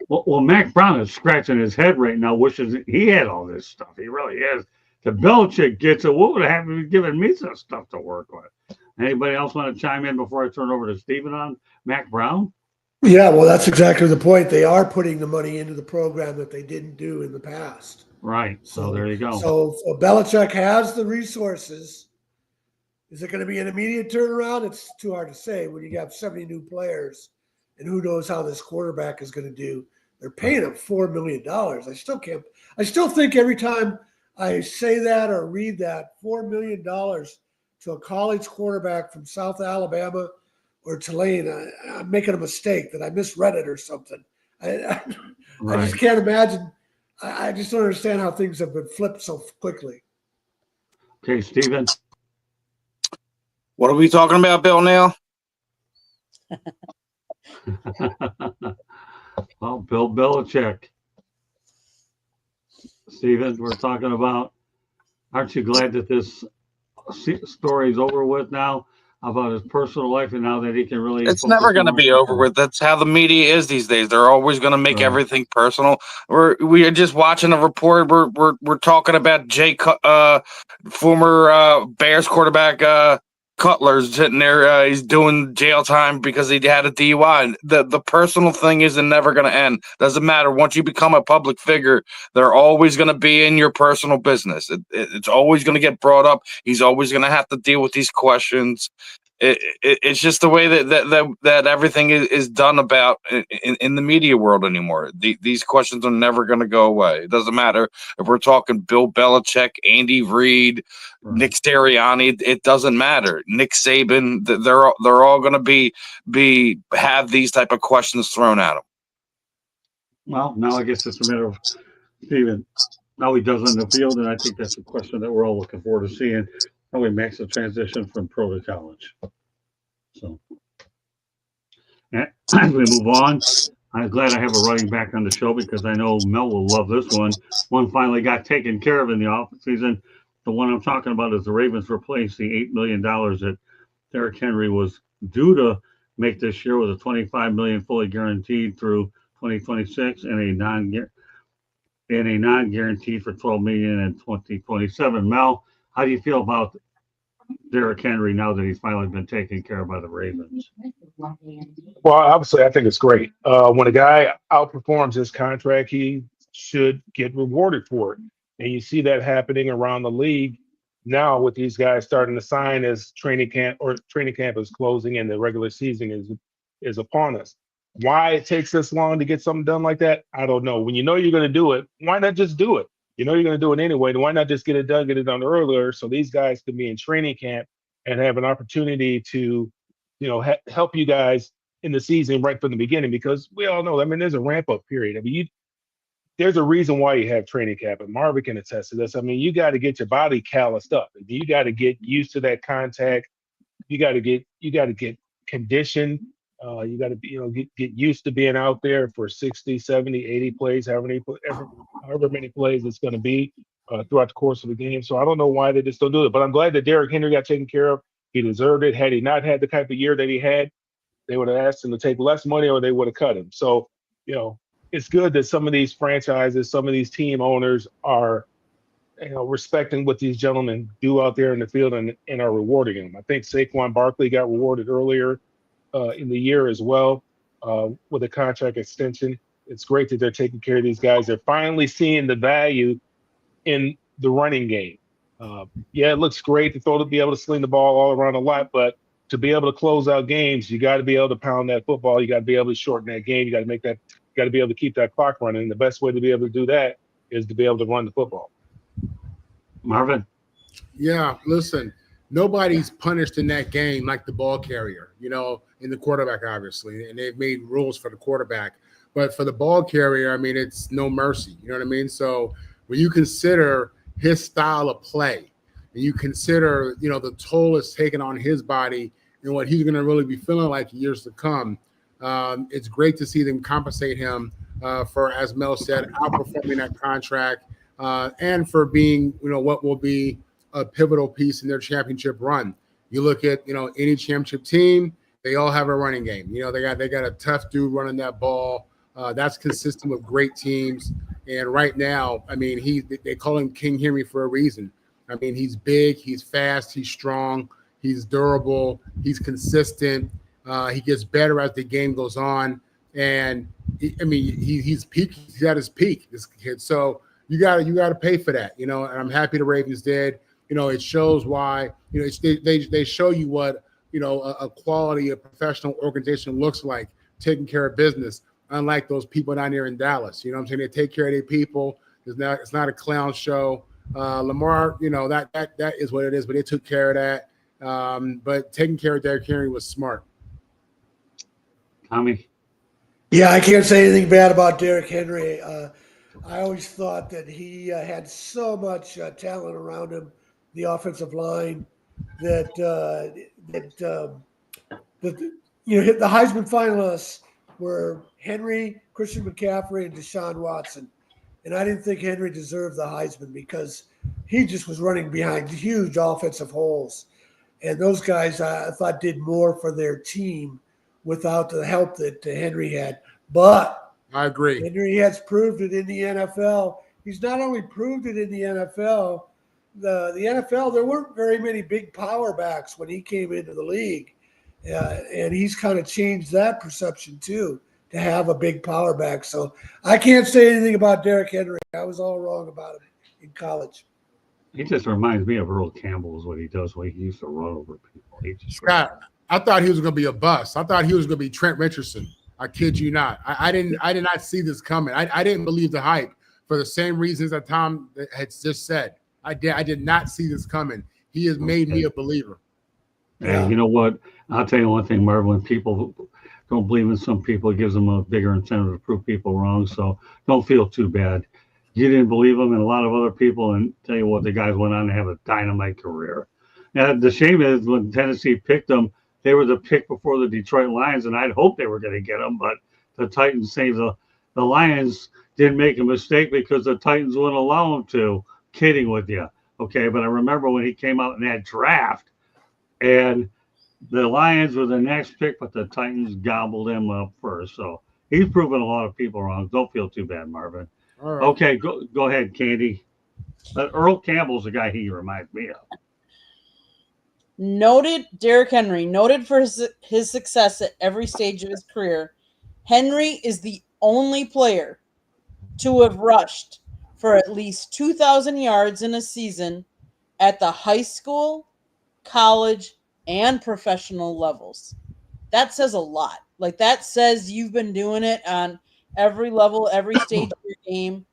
Well, Mac Brown is scratching his head right now, wishes he had all this stuff. He really is. If Belichick gets it, what would have happened if he'd given me some stuff to work with? Anybody else want to chime in before I turn over to Stephen on Mac Brown?
Yeah, well, that's exactly the point. They are putting the money into the program that they didn't do in the past.
Right. So there you go.
So Belichick has the resources. Is it going to be an immediate turnaround? It's too hard to say when you have 70 new players, and who knows how this quarterback is going to do. They're paying him $4 million. I still think every time I say that or read that, $4 million to a college quarterback from South Alabama or Tulane, I'm making a mistake that I misread it or something. I just can't imagine. I just don't understand how things have been flipped so quickly.
Okay, Stephen.
What are we talking about, Bill Neal?
Well, Bill Belichick. Stephen, we're talking about, aren't you glad that this story's over with now about his personal life and now that he can really
It's never going to be over with. That's how the media is these days. They're always going to make everything personal. We are just watching a report. We're talking about former Bears quarterback Cutler's sitting there. He's doing jail time because he had a DUI. The personal thing isn't never going to end. Doesn't matter. Once you become a public figure, they're always going to be in your personal business. It's always going to get brought up. He's always going to have to deal with these questions. It's just the way that everything is done about in the media world anymore. These questions are never going to go away. It doesn't matter if we're talking Bill Belichick, Andy Reid, Nick Sirianni. It doesn't matter. Nick Saban. They're all going to have these type of questions thrown at them.
Well, now I guess it's a matter of Stephen how he does on the field, and I think that's a question that we're all looking forward to seeing how he makes the transition from pro to college. So, as we move on, I'm glad I have a running back on the show because I know Mel will love this one. One finally got taken care of in the offseason. The one I'm talking about is the Ravens replaced the $8 million that Derrick Henry was due to make this year with a $25 million fully guaranteed through 2026 and a non-guaranteed for $12 million in 2027. Mel, how do you feel about Derrick Henry now that he's finally been taken care of by the Ravens?
Well, obviously, I think it's great. When a guy outperforms his contract, he should get rewarded for it. And you see that happening around the league now with these guys starting to sign as training camp is closing and the regular season is upon us. Why it takes this long to get something done like that, I don't know. When you know you're going to do it, why not just do it? You know you're going to do it anyway. Then why not just get it done earlier so these guys can be in training camp and have an opportunity to, help you guys in the season right from the beginning? Because we all know, there's a ramp up period. There's a reason why you have training camp, and Marvin can attest to this. You got to get your body calloused up. You got to get used to that contact. You got to get conditioned. You got to get used to being out there for 60, 70, 80 plays, however many plays it's going to be throughout the course of the game. So I don't know why they just don't do it. But I'm glad that Derrick Henry got taken care of. He deserved it. Had he not had the type of year that he had, they would have asked him to take less money or they would have cut him. So, it's good that some of these franchises, some of these team owners are, respecting what these gentlemen do out there in the field and are rewarding them. I think Saquon Barkley got rewarded earlier in the year as well with a contract extension. It's great that they're taking care of these guys. They're finally seeing the value in the running game. Yeah, it looks great to be able to sling the ball all around a lot, but to be able to close out games, you got to be able to pound that football. You got to be able to shorten that game. You got to be able to keep that clock running. And the best way to be able to do that is to be able to run the football.
Marvin?
Yeah, listen, nobody's punished in that game like the ball carrier, in the quarterback, obviously, and they've made rules for the quarterback. But for the ball carrier, I mean, it's no mercy. You know what I mean? So when you consider his style of play and you consider, the toll it's taken on his body and what he's going to really be feeling like years to come, it's great to see them compensate him for, as Mel said, outperforming that contract and for being, what will be a pivotal piece in their championship run. You look at, any championship team, they all have a running game. They got a tough dude running that ball. That's consistent with great teams. And right now, I mean, they call him King Henry for a reason. I mean, he's big, he's fast, he's strong, he's durable, he's consistent. He gets better as the game goes on. And he's peak. He's at his peak, this kid. So you got to pay for that, and I'm happy the Ravens did. It shows why, they show you what, a quality, a professional organization looks like, taking care of business, unlike those people down there in Dallas. You know what I'm saying? They take care of their people. It's not a clown show. Lamar, that is what it is, but they took care of that. But taking care of Derrick Henry was smart.
Tommy?
Yeah, I can't say anything bad about Derrick Henry. I always thought that he had so much talent around him, the offensive line, that the Heisman finalists were Henry, Christian McCaffrey, and Deshaun Watson. And I didn't think Henry deserved the Heisman because he just was running behind huge offensive holes. And those guys, I thought, did more for their team without the help that Henry had. But
I agree.
Henry has proved it in the NFL. He's not only proved it in the NFL, the NFL, there weren't very many big power backs when he came into the league. And he's kind of changed that perception too, to have a big power back. So I can't say anything about Derrick Henry. I was all wrong about him in college.
He just reminds me of Earl Campbell is what he does, when he used to run over people.
Scott, I thought he was going to be a bust. I thought he was going to be Trent Richardson. I kid you not. I did not see this coming. I didn't believe the hype for the same reasons that Tom had just said. I did not see this coming. He has made me a believer.
Hey, you know what? I'll tell you one thing, Marvin. When people don't believe in some people, it gives them a bigger incentive to prove people wrong. So don't feel too bad. You didn't believe him and a lot of other people, and tell you what, the guys went on to have a dynamite career. Now, the shame is when Tennessee picked them, they were the pick before the Detroit Lions, and I'd hoped they were going to get them, but the Titans saved the Lions didn't make a mistake because the Titans wouldn't allow them to. Kidding with you. Okay, but I remember when he came out in that draft, and the Lions were the next pick, but the Titans gobbled him up first. So he's proven a lot of people wrong. Don't feel too bad, Marvin.
All right.
Okay, go ahead, Candy. But Earl Campbell's the guy he reminds me of.
Noted Derrick Henry, noted for his success at every stage of his career. Henry is the only player to have rushed for at least 2,000 yards in a season at the high school, college, and professional levels. That says a lot. Like, that says you've been doing it on every level, every stage of your game.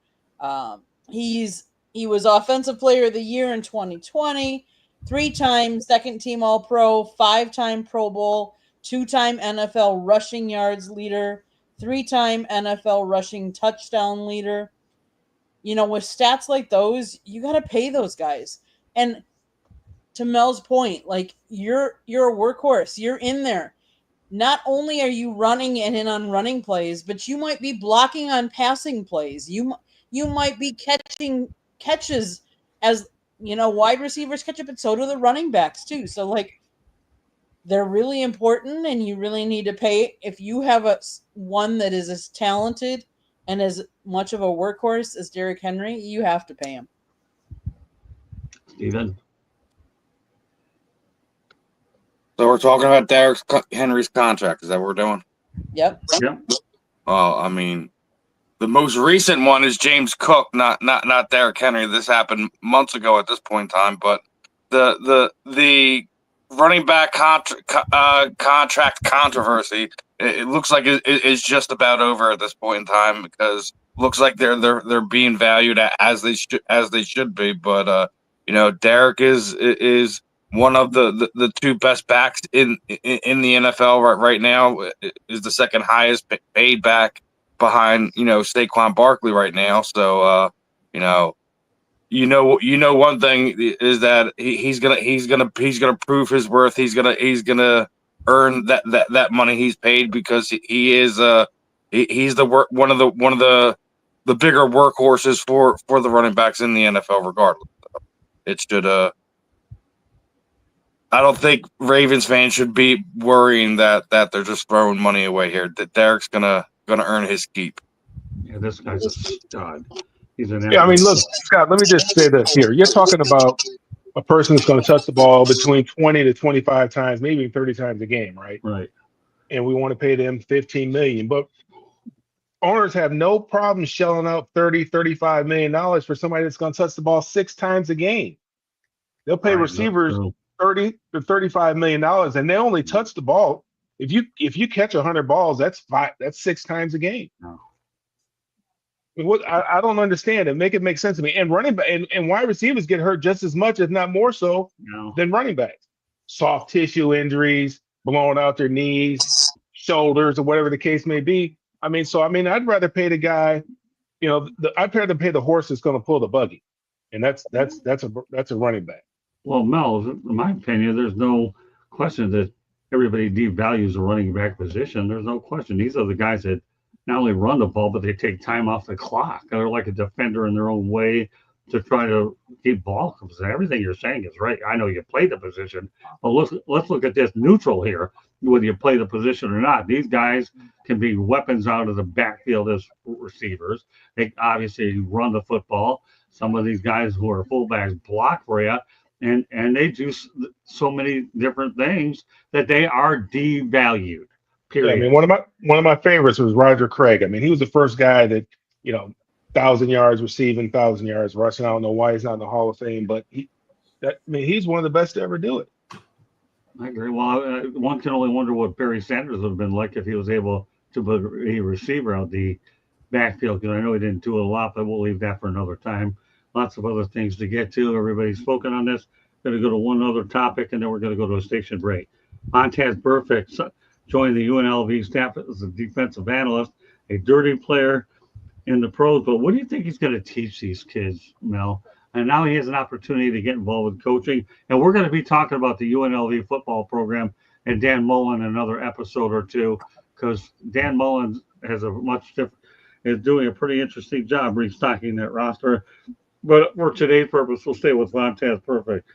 He was Offensive Player of the Year in 2020, 3-time second team All-Pro, 5-time Pro Bowl, 2-time NFL rushing yards leader, 3-time NFL rushing touchdown leader. With stats like those, you got to pay those guys. And to Mel's point, like, you're a workhorse. You're in there. Not only are you running and in on running plays, but you might be blocking on passing plays. You might be catching catches as, wide receivers catch up, and so do the running backs too. So, like, they're really important, and you really need to pay. If you have one that is as talented and as much of a workhorse as Derrick Henry, you have to pay him.
Steven?
So we're talking about Derrick Henry's contract. Is that what we're doing?
Yep.
Yep.
Well, I mean, the most recent one is James Cook, not Derrick Henry. This happened months ago at this point in time, but the running back contract controversy, it looks like it is just about over at this point in time, because looks like they're being valued as they should be. But Derrick is one of the two best backs in the NFL right now. Is the second highest paid back behind Saquon Barkley right now. So one thing is that he's gonna prove his worth. He's gonna earn that money he's paid, because he's one of the bigger workhorses for the running backs in the NFL. Regardless, it should I don't think Ravens fans should be worrying that they're just throwing money away here. That Derek's gonna earn his keep.
Yeah, this guy's a stud. He's an
Yeah, I mean, look, Scott, let me just say this here. You're talking about a person that's going to touch the ball between 20 to 25 times, maybe 30 times a game, right?
Right.
And we want to pay them $15 million. But owners have no problem shelling out $30-35 million for somebody that's going to touch the ball 6 times a game. They'll pay receivers $30 to $35 million, and they only touch the ball. If you catch 100 balls, that's 6 times a game.
No.
What I don't understand it. Make it make sense to me. And running back and wide receivers get hurt just as much, if not more so, than running backs. Soft tissue injuries, blowing out their knees, shoulders, or whatever the case may be. I'd rather pay the guy. I'd rather pay the horse that's going to pull the buggy, and that's a running back.
Well, Mel, in my opinion, there's no question that everybody devalues the running back position. There's no question. These are the guys that not only run the ball, but they take time off the clock. They're like a defender in their own way to try to keep ball. Everything you're saying is right. I know you play the position, but let's look at this neutral here, whether you play the position or not. These guys can be weapons out of the backfield as receivers. They obviously run the football. Some of these guys who are fullbacks block for you, and they do so many different things that they are devalued. Period.
Yeah, one of my favorites was Roger Craig. I mean, he was the first guy that 1,000 yards receiving, 1,000 yards rushing. I don't know why he's not in the Hall of Fame, but he's one of the best to ever do it.
I agree. Well, one can only wonder what Barry Sanders would have been like if he was able to be a receiver out the backfield, because I know he didn't do it a lot, but we'll leave that for another time. Lots of other things to get to. Everybody's spoken on this. Going to go to one other topic, and then we're going to go to a station break. Montez Perfect joined the UNLV staff as a defensive analyst, a dirty player in the pros. But what do you think he's going to teach these kids, Mel? And now he has an opportunity to get involved with coaching. And we're going to be talking about the UNLV football program and Dan Mullen in another episode or two, because Dan Mullen has is doing a pretty interesting job restocking that roster. But for today's purpose, we'll stay with Montez Perfect.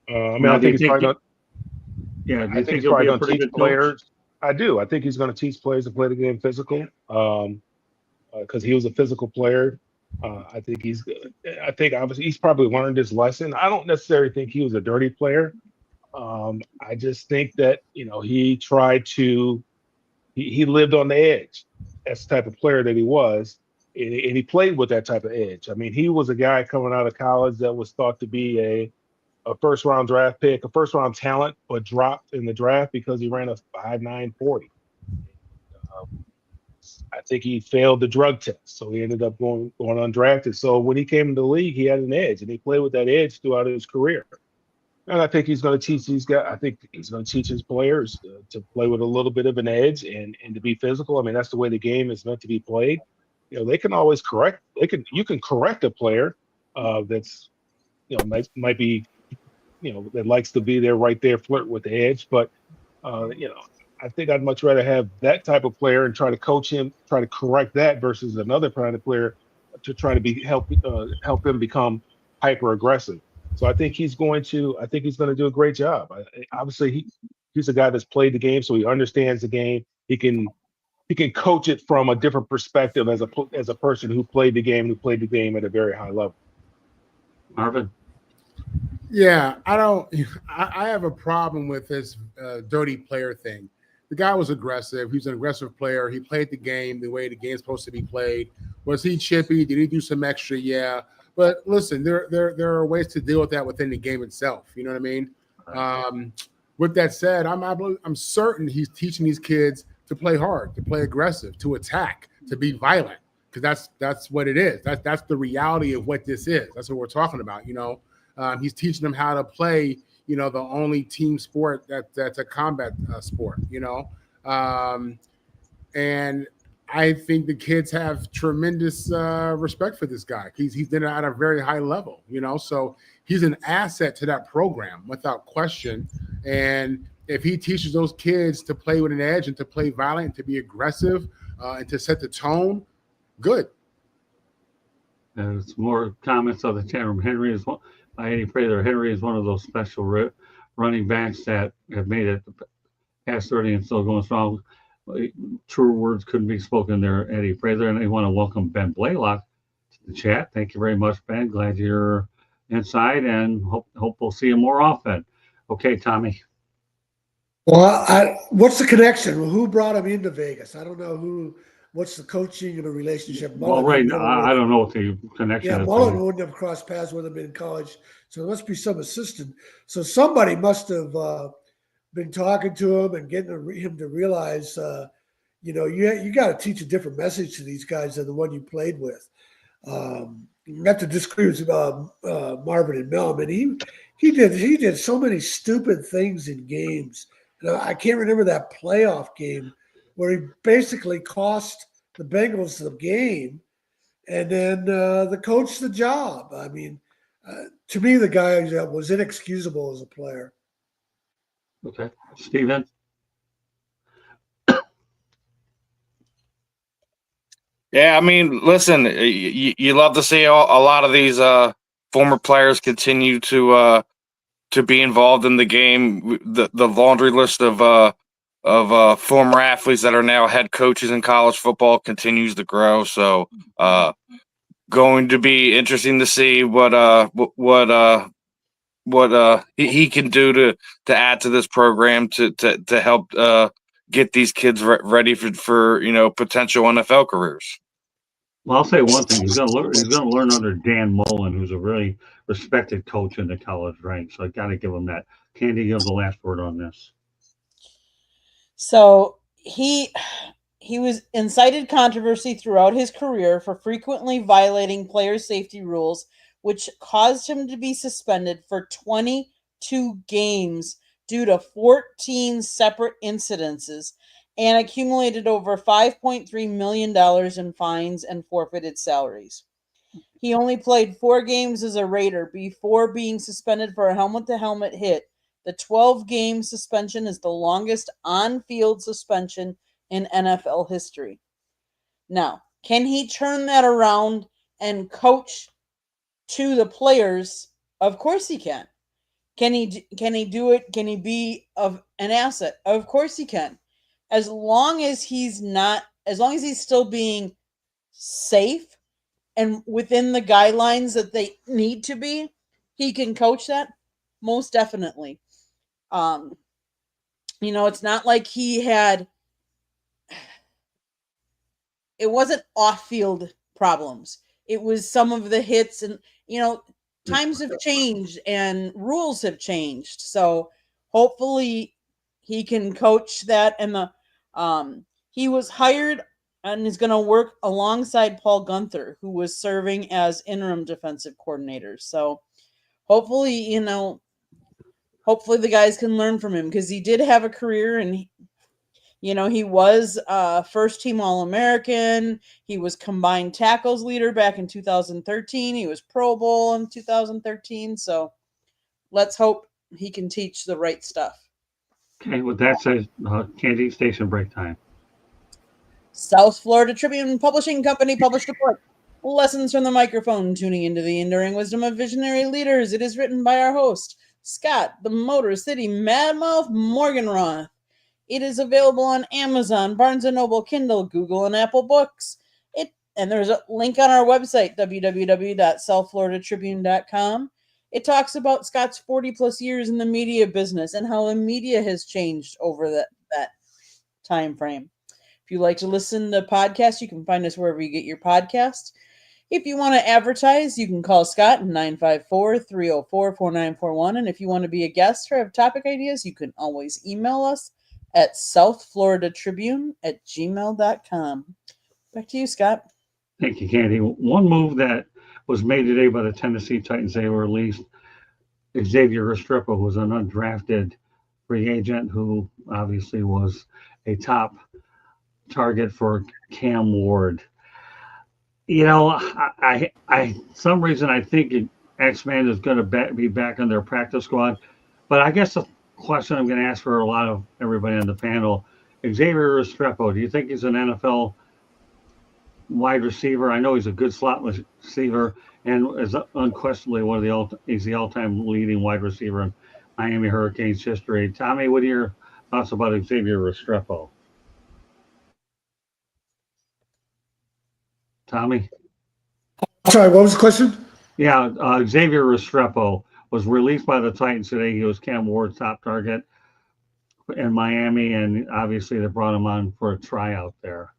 I think he's probably not.
Yeah,
I think he's probably going to teach players. I do. I think he's going to teach players to play the game physical, because he was a physical player. I think obviously he's probably learned his lesson. I don't necessarily think he was a dirty player. I just think that he tried to. He lived on the edge. That's the type of player that he was, and he played with that type of edge. I mean, he was a guy coming out of college that was thought to be a first-round draft pick, a first-round talent, but dropped in the draft because he ran a 5.9 40. I think he failed the drug test, so he ended up going undrafted. So when he came into the league, he had an edge, and he played with that edge throughout his career. And I think he's going to teach these guys. I think he's going to teach his players to play with a little bit of an edge and to be physical. I mean, that's the way the game is meant to be played. They can always correct. You can correct a player that's might be. That likes to be there, right there, flirt with the edge. But, I think I'd much rather have that type of player and try to coach him, try to correct that versus another kind of player to try to help him become hyper aggressive. So I think he's going to do a great job. Obviously, he's a guy that's played the game, so he understands the game. He can coach it from a different perspective as a person who played the game at a very high level.
Marvin.
Yeah, I don't. I have a problem with this dirty player thing. The guy was aggressive. He's an aggressive player. He played the game the way the game's supposed to be played. Was he chippy? Did he do some extra? Yeah. But listen, there are ways to deal with that within the game itself. You know what I mean? Um, with that said, I'm certain he's teaching these kids to play hard, to play aggressive, to attack, to be violent, because that's what it is. That's the reality of what this is. That's what we're talking about. You know. He's teaching them how to play, you know, the only team sport that's a combat sport, you know. And I think the kids have tremendous respect for this guy. He's done it at a very high level, you know. So he's an asset to that program without question. And if he teaches those kids to play with an edge and to play violent, and to be aggressive, and to set the tone, good.
There's more comments on the chat room. Henry is one. By Eddie Prather, Henry is one of those special running backs that have made it past 30 and still going strong. True words couldn't be spoken there, Eddie Prather. And I want to welcome Ben Blaylock to the chat. Thank you very much, Ben. Glad you're inside, and hope we'll see you more often. Okay, Tommy.
Well, what's the connection? Who brought him into Vegas? I don't know who. What's the coaching and the relationship?
Well, right now, I don't know what the connection is.
Yeah, Mullen wouldn't have crossed paths with him in college, so there must be some assistant. So somebody must have been talking to him and getting him to realize, you know, you got to teach a different message to these guys than the one you played with. Not to disagree with Marvin and Mel, but he did so many stupid things in games. And I can't remember that playoff game where he basically cost the Bengals the game, and then the coach the job. I mean, to me, the guy was inexcusable as a player.
Okay. Steven?
Yeah, I mean, listen, you love to see a lot of these former players continue to be involved in the game. The laundry list of former athletes that are now head coaches in college football continues to grow. So, going to be interesting to see what he can do to add to this program to help get these kids ready for potential NFL careers.
Well, I'll say one thing: he's going to learn under Dan Mullen, who's a really respected coach in the college ranks. So I got to give him that. Candy, you have the last word on this.
So he was incited controversy throughout his career for frequently violating player safety rules, which caused him to be suspended for 22 games due to 14 separate incidences, and accumulated over $5.3 million in fines and forfeited salaries. He only played 4 games as a Raider before being suspended for a helmet-to-helmet hit. The 12-game suspension is the longest on-field suspension in NFL history. Now, can he turn that around and coach to the players? Of course he can. Can he do it? Can he be of an asset? Of course he can. As long as he's still being safe and within the guidelines that they need to be, he can coach that most definitely. It's not like it wasn't off-field problems. It was some of the hits, and times have changed and rules have changed. So hopefully he can coach that. And he was hired and is going to work alongside Paul Gunther, who was serving as interim defensive coordinator. So hopefully the guys can learn from him, because he did have a career, and he was first team All-American. He was combined tackles leader back in 2013. He was Pro Bowl in 2013. So let's hope he can teach the right stuff.
Okay, with that said, Candy, station break time.
South Florida Tribune Publishing Company published a book, Lessons from the Microphone, Tuning into the Enduring Wisdom of Visionary Leaders. It is written by our host, Scott, the Motor City Madmouth Morganroth. It is available on Amazon, Barnes & Noble, Kindle, Google, and Apple Books. And there's a link on our website, www.southfloridatribune.com. It talks about Scott's 40 plus years in the media business and how the media has changed over that time frame. If you like to listen to podcasts, you can find us wherever you get your podcasts. If you want to advertise, you can call Scott at 954-304-4941. And if you want to be a guest or have topic ideas, you can always email us at southfloridatribune@gmail.com. Back to you, Scott.
Thank you, Candy. One move that was made today by the Tennessee Titans, they released Xavier Restrepo, who was an undrafted free agent who obviously was a top target for Cam Ward. I some reason I think X-Man is going to be back on their practice squad, but I guess the question I'm going to ask for a lot of everybody on the panel, Xavier Restrepo, do you think he's an NFL wide receiver? I know he's a good slot receiver and is unquestionably he's the all-time leading wide receiver in Miami Hurricanes history. Tommy, what are your thoughts about Xavier Restrepo? Tommy?
Sorry, what was the question?
Yeah, Xavier Restrepo was released by the Titans today. He was Cam Ward's top target in Miami, and obviously they brought him on for a tryout there.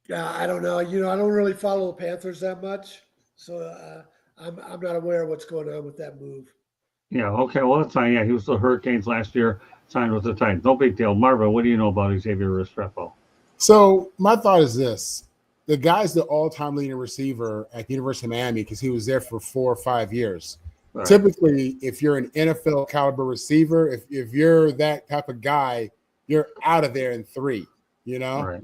Yeah, I don't know. I don't really follow the Panthers that much, so I'm not aware of what's going on with that move.
Yeah, okay, well, that's fine. Yeah, he was the Hurricanes last year, signed with the Titans. No big deal. Marvin, what do you know about Xavier Restrepo?
So my thought is this. The guy's the all-time leading receiver at the University of Miami because he was there for 4 or 5 years.
Right.
Typically, if you're an NFL caliber receiver, if you're that type of guy, you're out of there in 3,
Right.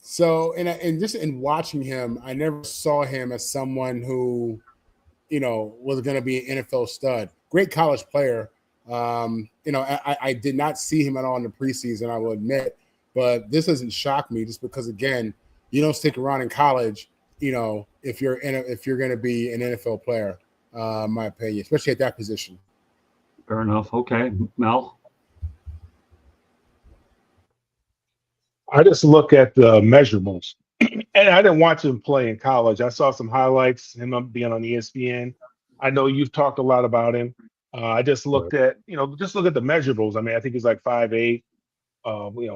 So, and just in watching him, I never saw him as someone who, was going to be an NFL stud. Great college player. I did not see him at all in the preseason, I will admit. But this doesn't shock me just because, again, you don't stick around in college, if you're going to be an NFL player, in my opinion, especially at that position.
Fair enough. Okay. Mel?
I just look at the measurables, and I didn't watch him play in college. I saw some highlights, him being on ESPN. I know you've talked a lot about him. I just looked at, just look at the measurables. I mean, I think he's like 5'8",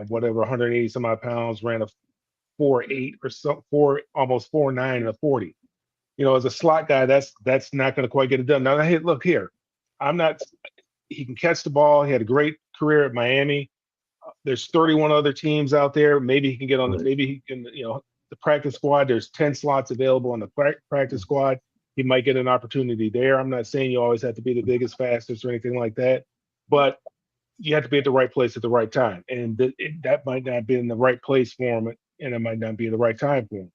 whatever, 180 some odd pounds, ran a 4.8 or so, almost 4.9 and a 40. As a slot guy, that's not going to quite get it done. Now, hey, look here, he can catch the ball. He had a great career at Miami. There's 31 other teams out there. Maybe he can get on maybe he can, the practice squad. There's 10 slots available on the practice squad. He might get an opportunity there. I'm not saying you always have to be the biggest, fastest, or anything like that, but you have to be at the right place at the right time. And that might not be in the right place for him, and it might not be the right time for him.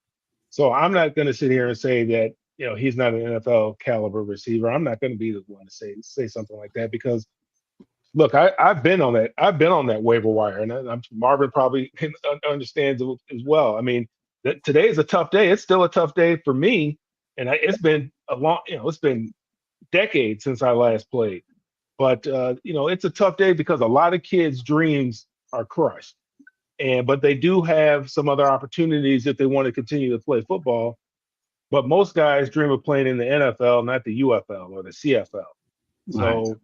So I'm not going to sit here and say that, he's not an NFL caliber receiver. I'm not going to be the one to say something like that because, look, I've been on that. I've been on that waiver wire, and Marvin probably understands as well. I mean, today is a tough day. It's still a tough day for me, and it's been it's been decades since I last played. But it's a tough day because a lot of kids' dreams are crushed, but they do have some other opportunities if they want to continue to play football. But most guys dream of playing in the NFL, not the UFL or the CFL. So.
Right.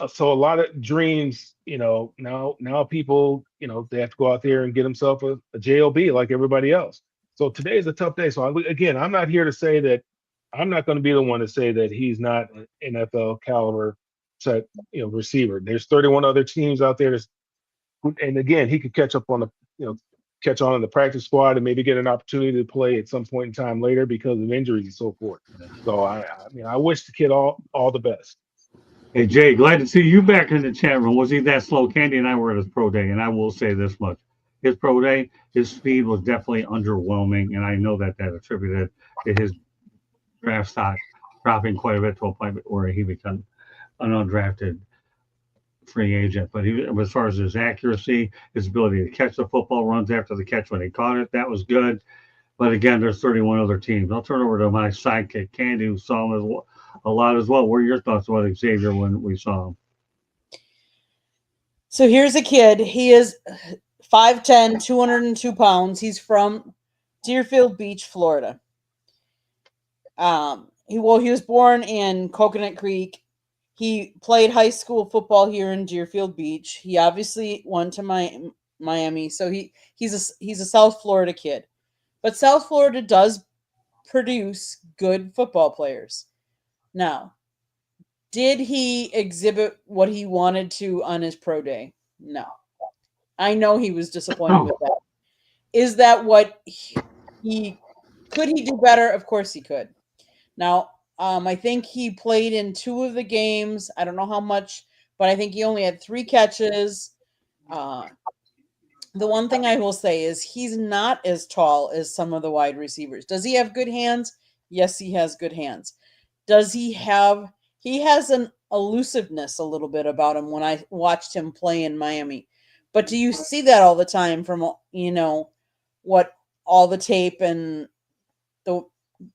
So a lot of dreams, now people, they have to go out there and get themselves a JOB like everybody else. So today is a tough day. So I'm not here to say that I'm not going to be the one to say that he's not an NFL caliber set, receiver. There's 31 other teams out there. And again, he could catch up on catch on in the practice squad and maybe get an opportunity to play at some point in time later because of injuries and so forth. So I wish the kid all the best.
Hey, Jay, glad to see you back in the chat room. Was he that slow? Candy and I were at his pro day, and I will say this much. His pro day, his speed was definitely underwhelming, and I know that attributed to his draft stock dropping quite a bit to a point where he became an undrafted free agent. But as far as his accuracy, his ability to catch the football, runs after the catch when he caught it, that was good. But again, there's 31 other teams. I'll turn over to my sidekick, Candy, who saw him as well. A lot as well. What are your thoughts about Xavier when we saw him?
So here's a kid. He is 5'10", 202 pounds. He's from Deerfield Beach, Florida. he was born in Coconut Creek. He played high school football here in Deerfield Beach. He obviously went to Miami, so he's a South Florida kid. But South Florida does produce good football players. Now, did he exhibit what he wanted to on his pro day? No. I know he was disappointed with that. Is that what could he do better? Of course he could. Now, I think he played in 2 of the games. I don't know how much, but I think he only had 3 catches. The one thing I will say is he's not as tall as some of the wide receivers. Does he have good hands? Yes, he has good hands. Does he has an elusiveness a little bit about him when I watched him play in Miami. But do you see that all the time from, what all the tape and the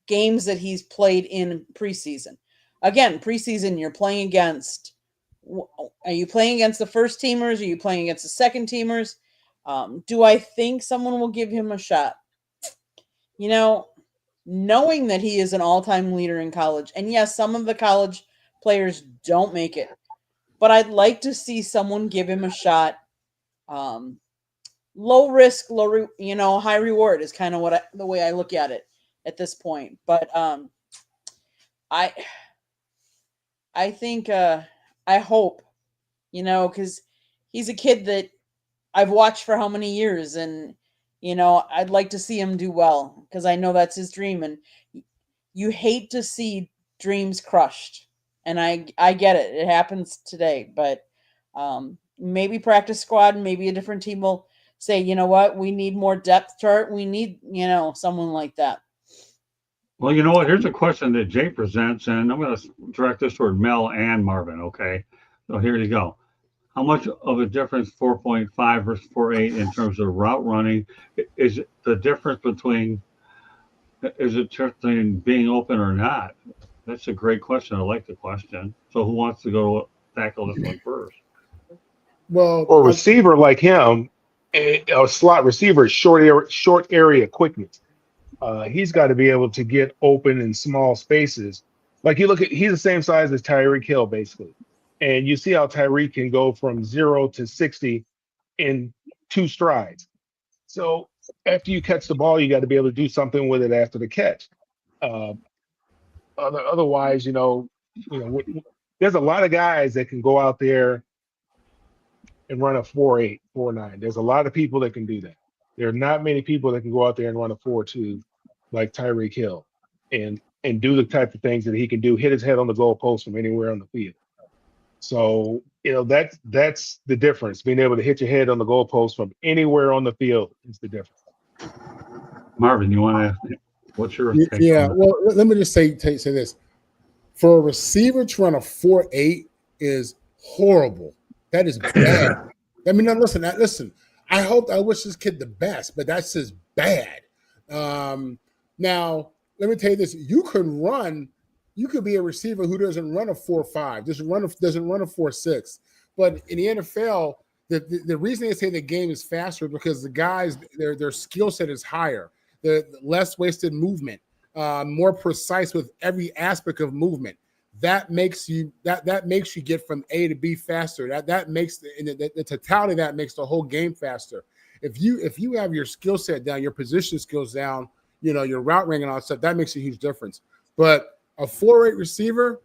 games that he's played in preseason? Again, preseason, you're playing against, are you playing against the first teamers? Are you playing against the second teamers? Do I think someone will give him a shot? Knowing that he is an all-time leader in college, and yes, some of the college players don't make it, but I'd like to see someone give him a shot. Low risk, high reward is kind of the way I look at it at this point. But I think I hope, because he's a kid that I've watched for how many years, and I'd like to see him do well because I know that's his dream, and you hate to see dreams crushed, and I get it. It happens today, but maybe practice squad, maybe a different team will say, you know what, we need more depth chart. We need, someone like that.
Well, you know what? Here's a question that Jay presents, and I'm going to direct this toward Mel and Marvin. Okay, so here you go. How much of a difference 4.5 versus 4.8 in terms of route running? Is it the difference between being open or not? That's a great question. I like the question. So who wants to go tackle this one first?
Well,
Or a receiver like him, a slot receiver, short area quickness. He's got to be able to get open in small spaces. Like he's the same size as Tyreek Hill, basically. And you see how Tyreek can go from 0 to 60 in 2 strides. So after you catch the ball, you got to be able to do something with it after the catch. Otherwise, there's a lot of guys that can go out there and run a 4.8, 4.9. There's a lot of people that can do that. There are not many people that can go out there and run a 4.2 like Tyreek Hill and do the type of things that he can do, hit his head on the goalpost from anywhere on the field. So, that's the difference. Being able to hit your head on the goalpost from anywhere on the field is the difference.
Marvin, you want to? What's your take?
Yeah. Well, let me just say this: for a receiver to run a 4.8 is horrible. That is bad. I mean, now listen. I wish this kid the best, but that's just bad. Now, let me tell you this: you could be a receiver who doesn't run a 4.5, doesn't run a 4.6. But in the NFL, the reason they say the game is faster because the guys their skill set is higher, the less wasted movement, more precise with every aspect of movement. That makes you get from A to B faster. That makes the totality of that makes the whole game faster. If you have your skill set down, your position skills down, your route running and all that stuff, that makes a huge difference. But a 4.8 receiver,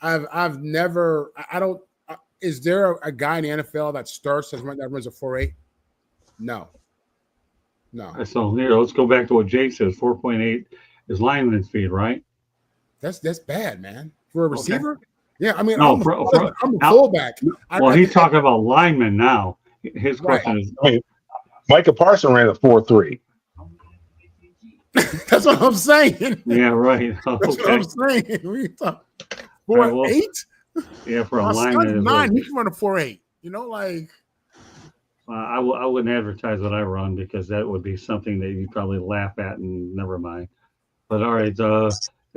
I've never. I don't. Is there a guy in the NFL that starts that runs a 4.8? No.
So here, let's go back to what Jay says. 4.8 is lineman speed, right?
That's bad, man. For a receiver, okay. Yeah. I mean,
no,
I'm a fullback.
Well, he's talking about linemen now. His question is,
Micah Parsons ran a 4.3.
That's what I'm saying.
Yeah, right. Okay.
That's what I'm saying. We talk 4.8.
Yeah, for a lineman,
9. He can run a 4.8.
I wouldn't advertise what I run because that would be something that you probably laugh at and never mind. But all right,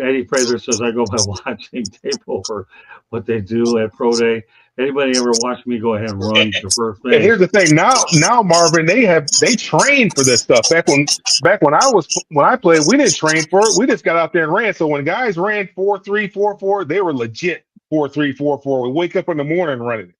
Eddie Fraser says I go by watching tape over what they do at Pro Day. Anybody ever watch me go ahead and run to first
And here's
base?
the thing. Now, Marvin, they train for this stuff. When I played, we didn't train for it. We just got out there and ran. So when guys ran 4.3, 4.4, they were legit 4.3, 4.4. We wake up in the morning running it.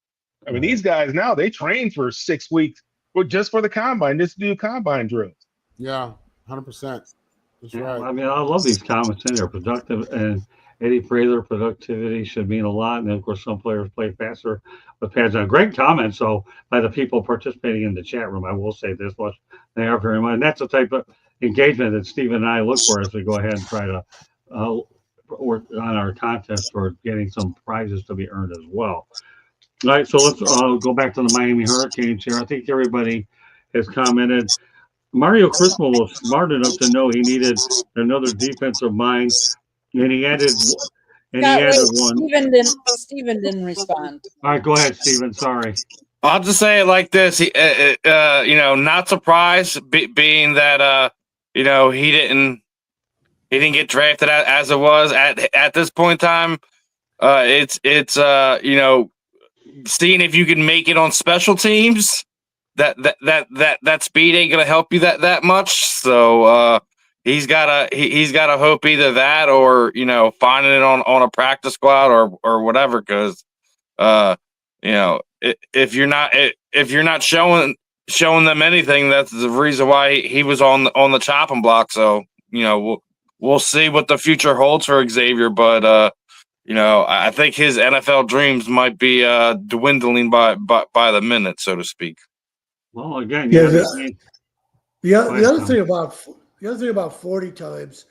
I mean, these guys now they train for 6 weeks, but just for the combine, just to do combine drills.
Yeah, 100%. That's
Yeah,
right.
I mean, I love these comments in there. Productive and Eddie Fraser, productivity should mean a lot. And then, of course, some players play faster with pads on. Great comments. So, by the people participating in the chat room, I will say this much: they are very much. And that's the type of engagement that Stephen and I look for as we go ahead and try to work on our contest toward getting some prizes to be earned as well. All right, so let's go back to the Miami Hurricanes here. I think everybody has commented. Mario Cristobal was smart enough to know he needed another defensive mind, and he added
Scott, wait,
one.
Steven didn't respond.
All right, go ahead, Stephen. Sorry.
I'll just say it like this: not surprised, being that he didn't get drafted as it was at this point in time. It's seeing if you can make it on special teams. That speed ain't gonna help you that much. So he's gotta hope either that or finding it on a practice squad or whatever. Because if you're not showing them anything, that's the reason why he was on the chopping block. So we'll see what the future holds for Xavier, but I think his NFL dreams might be dwindling by the minute, so to speak.
Well, again,
Yeah,
the
other thing about 40 times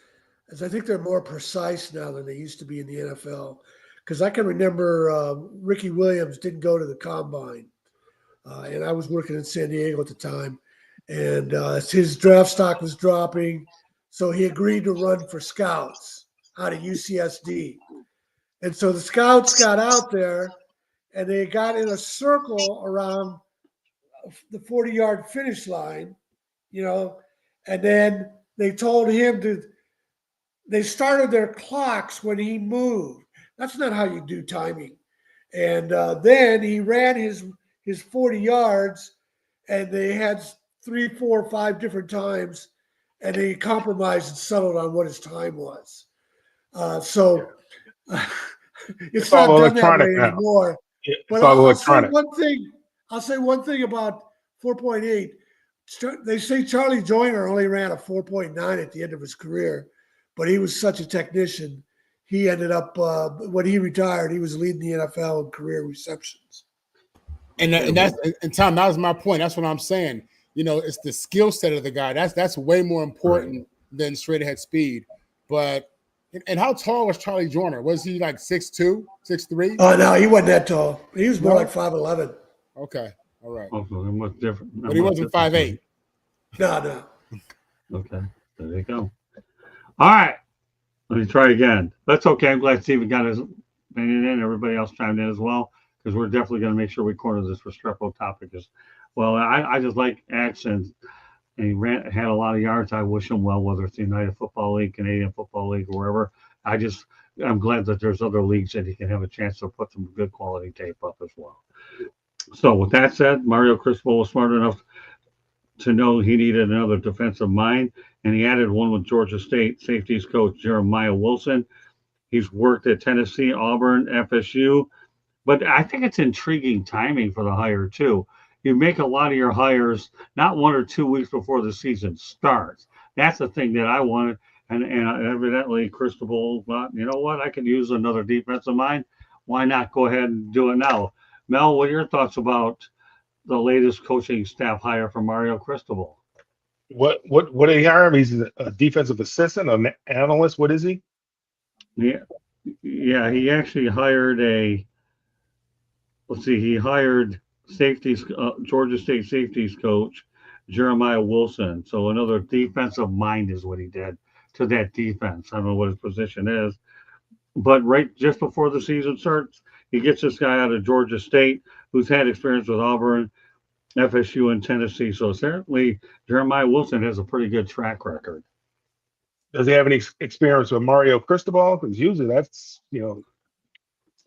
is I think they're more precise now than they used to be in the NFL. Because I can remember Ricky Williams didn't go to the combine, and I was working in San Diego at the time, and his draft stock was dropping, so he agreed to run for scouts out of UCSD. And so the scouts got out there, and they got in a circle around the 40-yard finish line, and then they told him they started their clocks when he moved. That's not how you do timing. And then he ran his 40 yards, and they had 3, 4, 5 different times, and they compromised and settled on what his time was. So it's not
all
done that way
electronic now.
anymore.
It's
But
all
I'll say
electronic.
one thing. I'll say one thing about 4.8. They say Charlie Joyner only ran a 4.9 at the end of his career, but he was such a technician. He ended up when he retired, he was leading the NFL in career receptions.
And Tom, that was my point. That's what I'm saying. It's the skill set of the guy. That's way more important than straight ahead speed. But and how tall was Charlie Joyner? Was he like 6'2", 6'3"?
Oh no, he wasn't that tall. He was more like 5'11".
Okay, all right.
Okay, much different.
But he wasn't 5'8".
No.
Okay, there you go. All right, let me try again. That's okay. I'm glad Steven got his opinion in. Everybody else chimed in as well, because we're definitely going to make sure we corner this Restrepo topic as well. I just like accents. And he had a lot of yards. I wish him well, whether it's the United Football League, Canadian Football League, or wherever. I'm glad that there's other leagues that he can have a chance to put some good quality tape up as well. So with that said, Mario Cristobal was smart enough to know he needed another defensive mind, and he added one with Georgia State safeties coach Jeremiah Wilson. He's worked at Tennessee, Auburn, FSU, but I think it's intriguing timing for the hire too. You make a lot of your hires not 1 or 2 weeks before the season starts. That's the thing that I wanted. And evidently, Cristobal thought, you know what, I could use another defensive mind. Why not go ahead and do it now? Mel, what are your thoughts about the latest coaching staff hire for Mario Cristobal?
What did he hire him? He's a defensive assistant, an analyst. What is he?
Yeah, he actually hired he hired safeties, Georgia State safeties coach Jeremiah Wilson. So another defensive mind is what he did to that defense. I don't know what his position is, but right just before the season starts, he gets this guy out of Georgia State who's had experience with Auburn, FSU, and Tennessee. So certainly Jeremiah Wilson has a pretty good track record.
Does he have any experience with Mario Cristobal? Because usually that's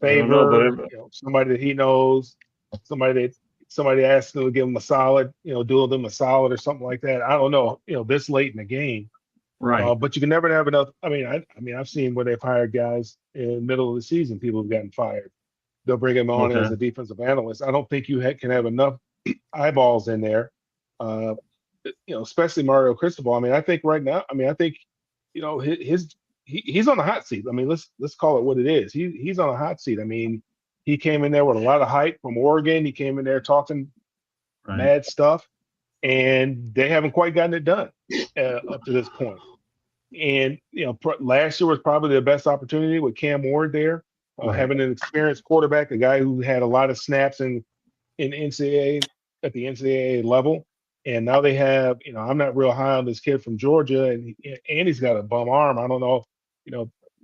I don't know,
favor,
but
somebody that he knows, somebody asks him to give him a solid, do them a solid or something like that. I don't know, this late in the game.
right.
But you can never have enough. I mean, I've seen where they've hired guys in the middle of the season, people have gotten fired. They'll bring him on
Okay.
as a defensive analyst. I don't think you can have enough eyeballs in there, uh, especially Mario Cristobal. I mean, I think right now, I think, he's on the hot seat. I mean, let's call it what it is. He's on a hot seat. I mean, he came in there with a lot of hype from Oregon. He came in there talking
Right.
mad stuff, and they haven't quite gotten it done up to this point. And last year was probably the best opportunity with Cam Ward there,
Right.
having an experienced quarterback, a guy who had a lot of snaps in NCAA at the NCAA level. And now they have, I'm not real high on this kid from Georgia, and he's got a bum arm. I don't know,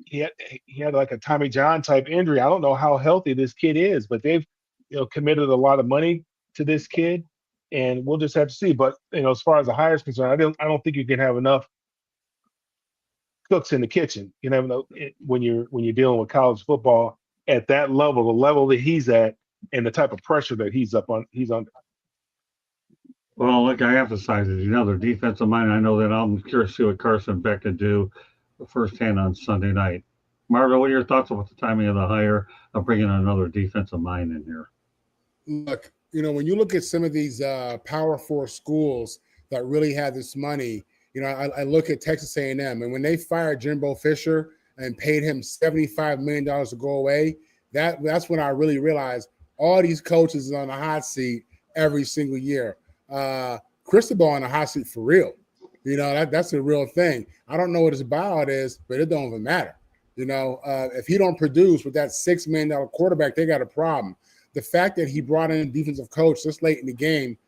he had like a Tommy John type injury. I don't know how healthy this kid is, but they've committed a lot of money to this kid, and we'll just have to see. But as far as the hire is concerned, I don't think you can have enough cooks in the kitchen. You never know when you're dealing with college football at that level, the level that he's at, and the type of pressure that he's under.
Well, like I emphasize, is their defensive mind. I know that I'm curious to see what Carson Beck can do firsthand on Sunday night. Marvin, what are your thoughts about the timing of the hire of bringing another defensive mind in here?
Look, when you look at some of these Power 4 schools that really have this money, I look at Texas A&M, and when they fired Jimbo Fisher and paid him $75 million to go away, that's when I really realized all these coaches are on the hot seat every single year. Cristobal on the hot seat for real. That's a real thing. I don't know what his buyout is, but it don't even matter. If he don't produce with that $6 million quarterback, they got a problem. The fact that he brought in a defensive coach this late in the game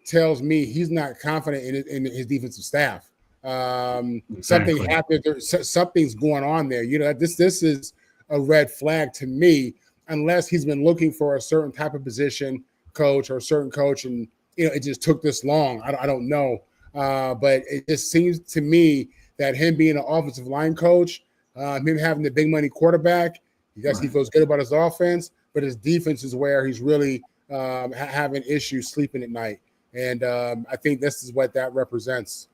tells me he's not confident in his defensive staff.
Exactly.
Something happened. Something's going on there. This is a red flag to me, unless he's been looking for a certain type of position coach or a certain coach, and it just took this long. I don't know, but it just seems to me that him being an offensive line coach, him having the big money quarterback, yes, he feels good about his offense, but his defense is where he's really having issues sleeping at night. And I think this is what that represents.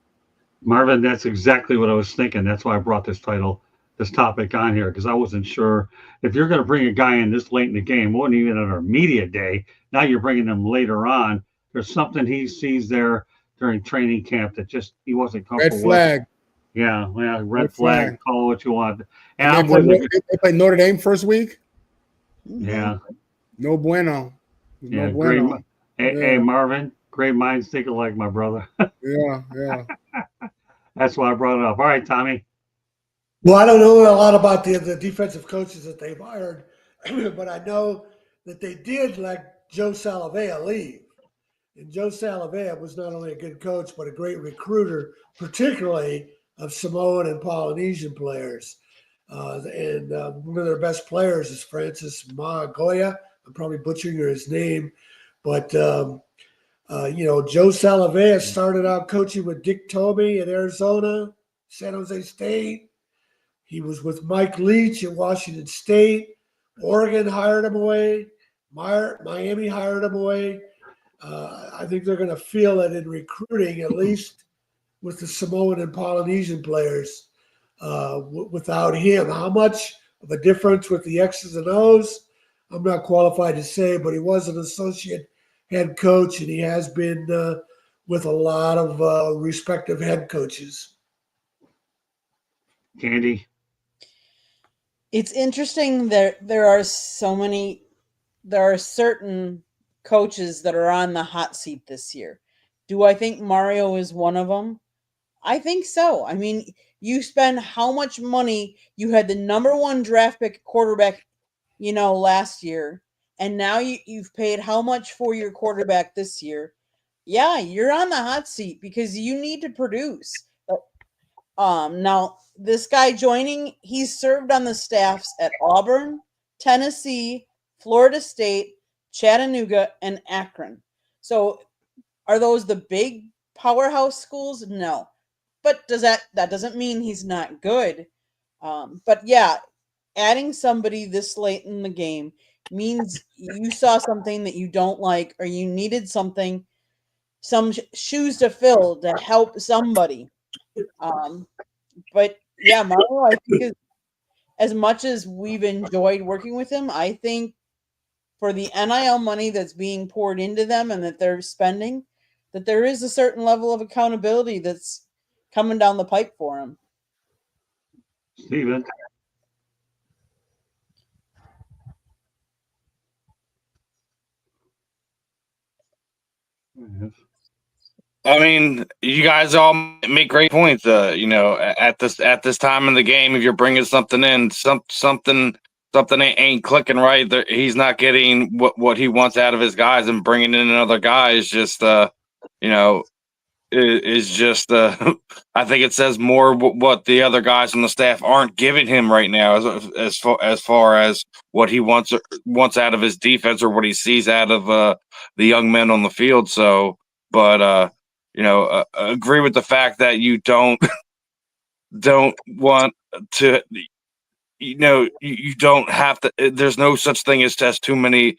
Marvin, that's exactly what I was thinking. That's why I brought this topic on here, because I wasn't sure if you're going to bring a guy in this late in the game, wasn't even at our media day. Now you're bringing him later on. There's something he sees there during training camp that just he wasn't comfortable
Red flag.
with. Yeah, red flag. Call it what you want.
And they play Notre Dame first week.
Yeah.
No bueno.
No bueno. Hey, Marvin, great minds think alike, my brother.
Yeah.
That's why I brought it up. All right, Tommy.
Well, I don't know a lot about the defensive coaches that they've hired, but I know that they did let Joe Salavea leave. And Joe Salavea was not only a good coach, but a great recruiter, particularly of Samoan and Polynesian players. And one of their best players is Francis Magoya. I'm probably butchering his name, but Joe Salavea started out coaching with Dick Tobey in Arizona, San Jose State. He was with Mike Leach at Washington State. Oregon hired him away. Miami hired him away. I think they're going to feel it in recruiting, at least with the Samoan and Polynesian players. Without him, how much of a difference with the X's and O's, I'm not qualified to say, but he was an associate head coach, and he has been with a lot of respective head coaches.
Candy.
It's interesting that there are certain coaches that are on the hot seat this year. Do I think Mario is one of them? I think so. I mean, you spend how much money? You had the number 1 draft pick quarterback, last year, and now you've paid how much for your quarterback this year? Yeah, you're on the hot seat because you need to produce. Now this guy joining, he's served on the staffs at Auburn, Tennessee, Florida State, Chattanooga, and Akron. So are those the big powerhouse schools? No. But that doesn't mean he's not good. But yeah, adding somebody this late in the game means you saw something that you don't like, or you needed something, some shoes to fill to help somebody. But yeah, Marlo, I think as much as we've enjoyed working with him, I think for the NIL money that's being poured into them and that they're spending, that there is a certain level of accountability that's coming down the pipe for him.
Steven. Yes.
I mean, you guys all make great points. At this time in the game, if you're bringing something in, something ain't clicking right. He's not getting what he wants out of his guys, and bringing in another guy is just you know, is just I think it says more what the other guys on the staff aren't giving him right now, as far as what he wants out of his defense, or what he sees out of the young men on the field. So, but agree with the fact that you don't want to, you don't have to. There's no such thing as too many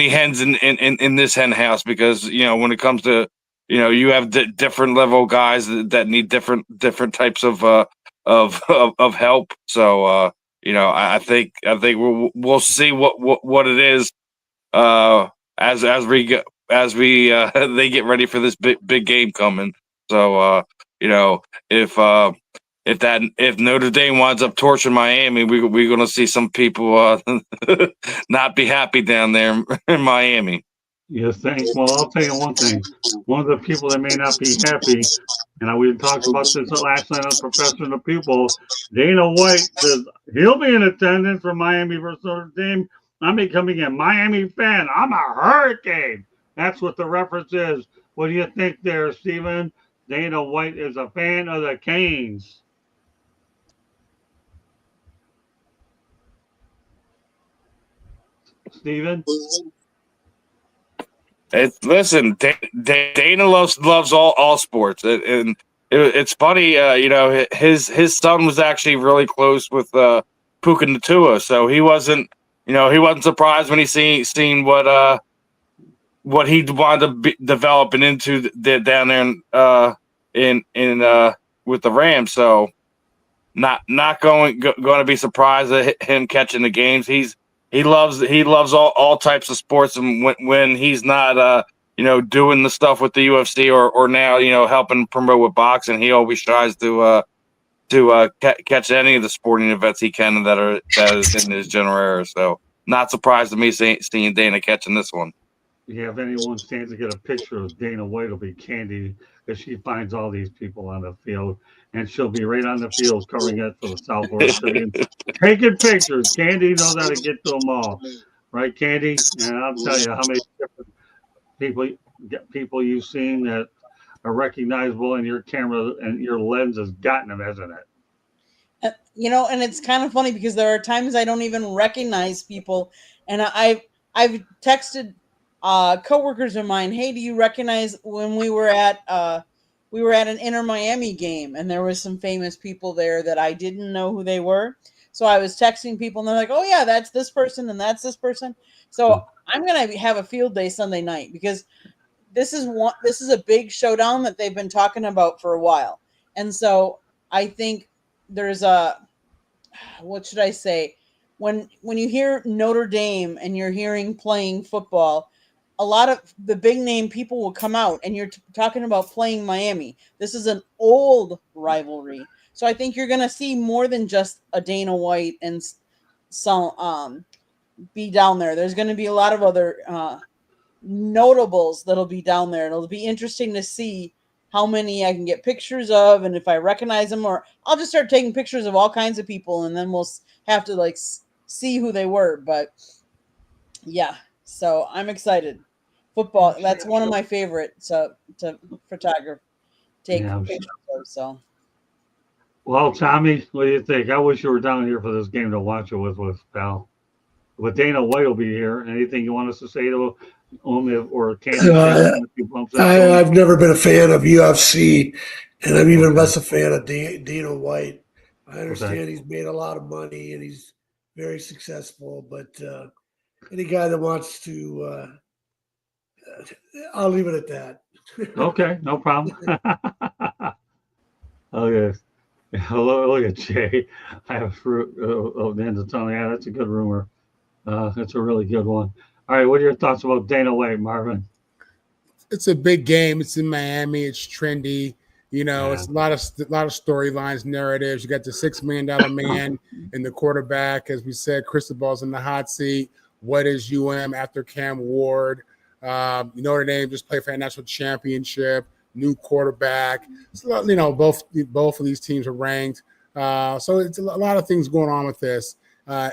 hens in this hen house, because when it comes to, you have different level guys that need different types of help. So I think we'll see what it is as we they get ready for this big game coming. So if Notre Dame winds up torching Miami, we're going to see some people not be happy down there in Miami.
Yes, thanks. Well, I'll tell you one thing. One of the people that may not be happy, and we talked about this last night on Professor and the Pupil, Dana White says he'll be in attendance for Miami versus Notre Dame. I'm becoming a Miami fan. I'm a Hurricane. That's what the reference is. What do you think there, Steven? Dana White is a fan of the Canes. Steven?
Listen, Dana loves all sports, and it's funny. His son was actually really close with Puka Nacua, so he wasn't surprised when he seen what he wanted to be developing into down there in with the Rams. So not going to be surprised at him catching the games. He loves all types of sports, and when he's not doing the stuff with the UFC or now helping promote with boxing, he always tries to catch any of the sporting events he can that is in his general area. So not surprised to me seeing Dana catching this one.
If anyone stands to get a picture of Dana White, it'll be Candy, because she finds all these people on the field, and she'll be right on the field covering it for the South Florida Tribune, taking pictures. Candy knows how to get to them all, right, Candy? And I'll tell you how many different people you've seen that are recognizable, and your camera and your lens has gotten them, hasn't it?
And it's kind of funny because there are times I don't even recognize people, and I've texted coworkers of mine, hey, do you recognize when we were at an Inter Miami game, and there was some famous people there that I didn't know who they were. So I was texting people, and they're like, oh yeah, that's this person and that's this person. So I'm gonna have a field day Sunday night, because this is a big showdown that they've been talking about for a while. And so I think there's what should I say? When you hear Notre Dame and you're hearing playing football, a lot of the big name people will come out, and you're talking about playing Miami. This is an old rivalry. So I think you're going to see more than just a Dana White and some be down there. There's going to be a lot of other notables that'll be down there. It'll be interesting to see how many I can get pictures of, and if I recognize them, or I'll just start taking pictures of all kinds of people, and then we'll have to see who they were. But yeah, so I'm excited. Football, that's one of my favorites to photograph, take pictures of. So,
well, Tommy, what do you think? I wish you were down here for this game to watch it with pal. But Dana White will be here. Anything you want us to say to him, or Candy?
I've never been a fan of UFC, and I'm even less a fan of Dana White. I understand he's made a lot of money, and he's very successful. But any guy that wants to, I'll leave it at that.
Okay, no problem. Oh yes. Hello, look at Jay. I have fruit. Nan's telling me, yeah, that's a good rumor. That's a really good one. All right, what are your thoughts about Dana White, Marvin?
It's a big game. It's in Miami. It's trendy. You know,
Yeah.
it's a lot of storylines, narratives. You got the $6 million man and the quarterback, as we said. Cristobal's in the hot seat. What is after Cam Ward? Notre Dame just played for a national championship. New quarterback. So, both of these teams are ranked. So it's a lot of things going on with this.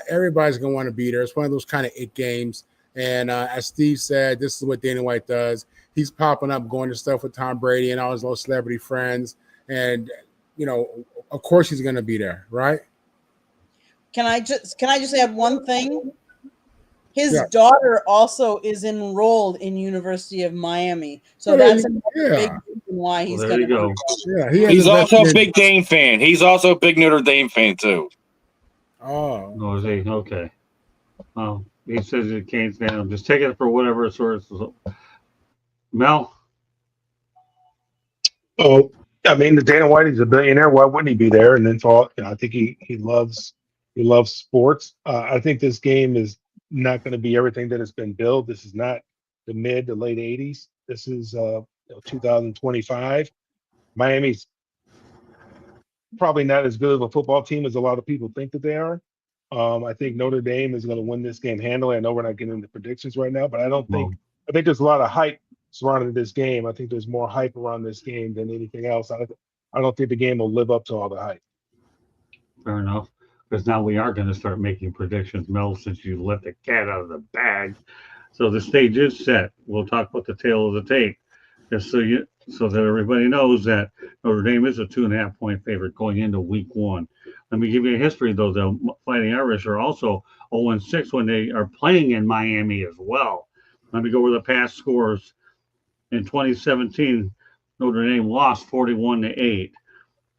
Everybody's gonna want to be there. It's one of those kind of it games. And as Steve said, this is what Dana White does. He's popping up, going to stuff with Tom Brady and all his little celebrity friends. And, of course he's going to be there, right?
Can I just add one thing? His
Yeah.
daughter also is enrolled in University of Miami, so
Oh,
that's
yeah.
another big reason why he's
Well,
going
there
to
you
be.
go.
Yeah, he has
He's also a
investment.
big Dame fan. He's also a big Notre Dame fan too.
Oh,
Oh, is he? Okay. Well, he says he's a Canes fan. I'm just taking it for whatever source. Mel?
Oh, I mean, the Dana White is a billionaire. Why wouldn't he be there? And then I think he loves sports. I think this game is not going to be everything that has been billed. This is not the mid to late '80s. This is 2025. Miami's probably not as good of a football team as a lot of people think that they are. I think Notre Dame is going to win this game handily. I know we're not getting into predictions right now, but
Well,
I think there's a lot of hype surrounding this game. I think there's more hype around this game than anything else. I don't think the game will live up to all the hype.
fair enough. Because now we are going to start making predictions, Mel, since you let the cat out of the bag. So the stage is set. We'll talk about the tail of the tape. Just so that everybody knows that Notre Dame is a 2.5 point favorite going into week one. Let me give you a history though. The Fighting Irish are also 0-6 when they are playing in Miami as well. Let me go over the past scores. In 2017, Notre Dame lost 41-8.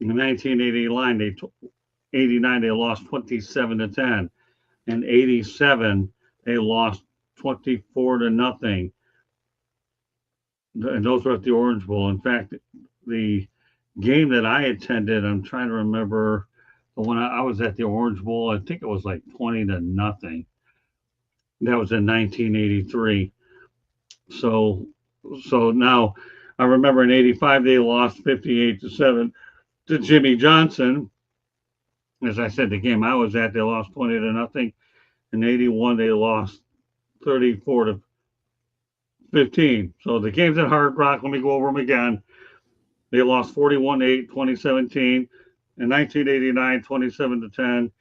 In 1989, they lost 27-10. In 87, they lost 24-0. And those were at the Orange Bowl. In fact, the game that I attended, I'm trying to remember when I was at the Orange Bowl, I think it was like 20-0. That was in 1983. So now I remember in 85 they lost 58-7 to Jimmy Johnson. As I said, the game I was at, they lost 20-0. In 81 they lost 34-15. So the games at Hard Rock, let me go over them again. They lost 41-8, 2017. In 1989, 27-10.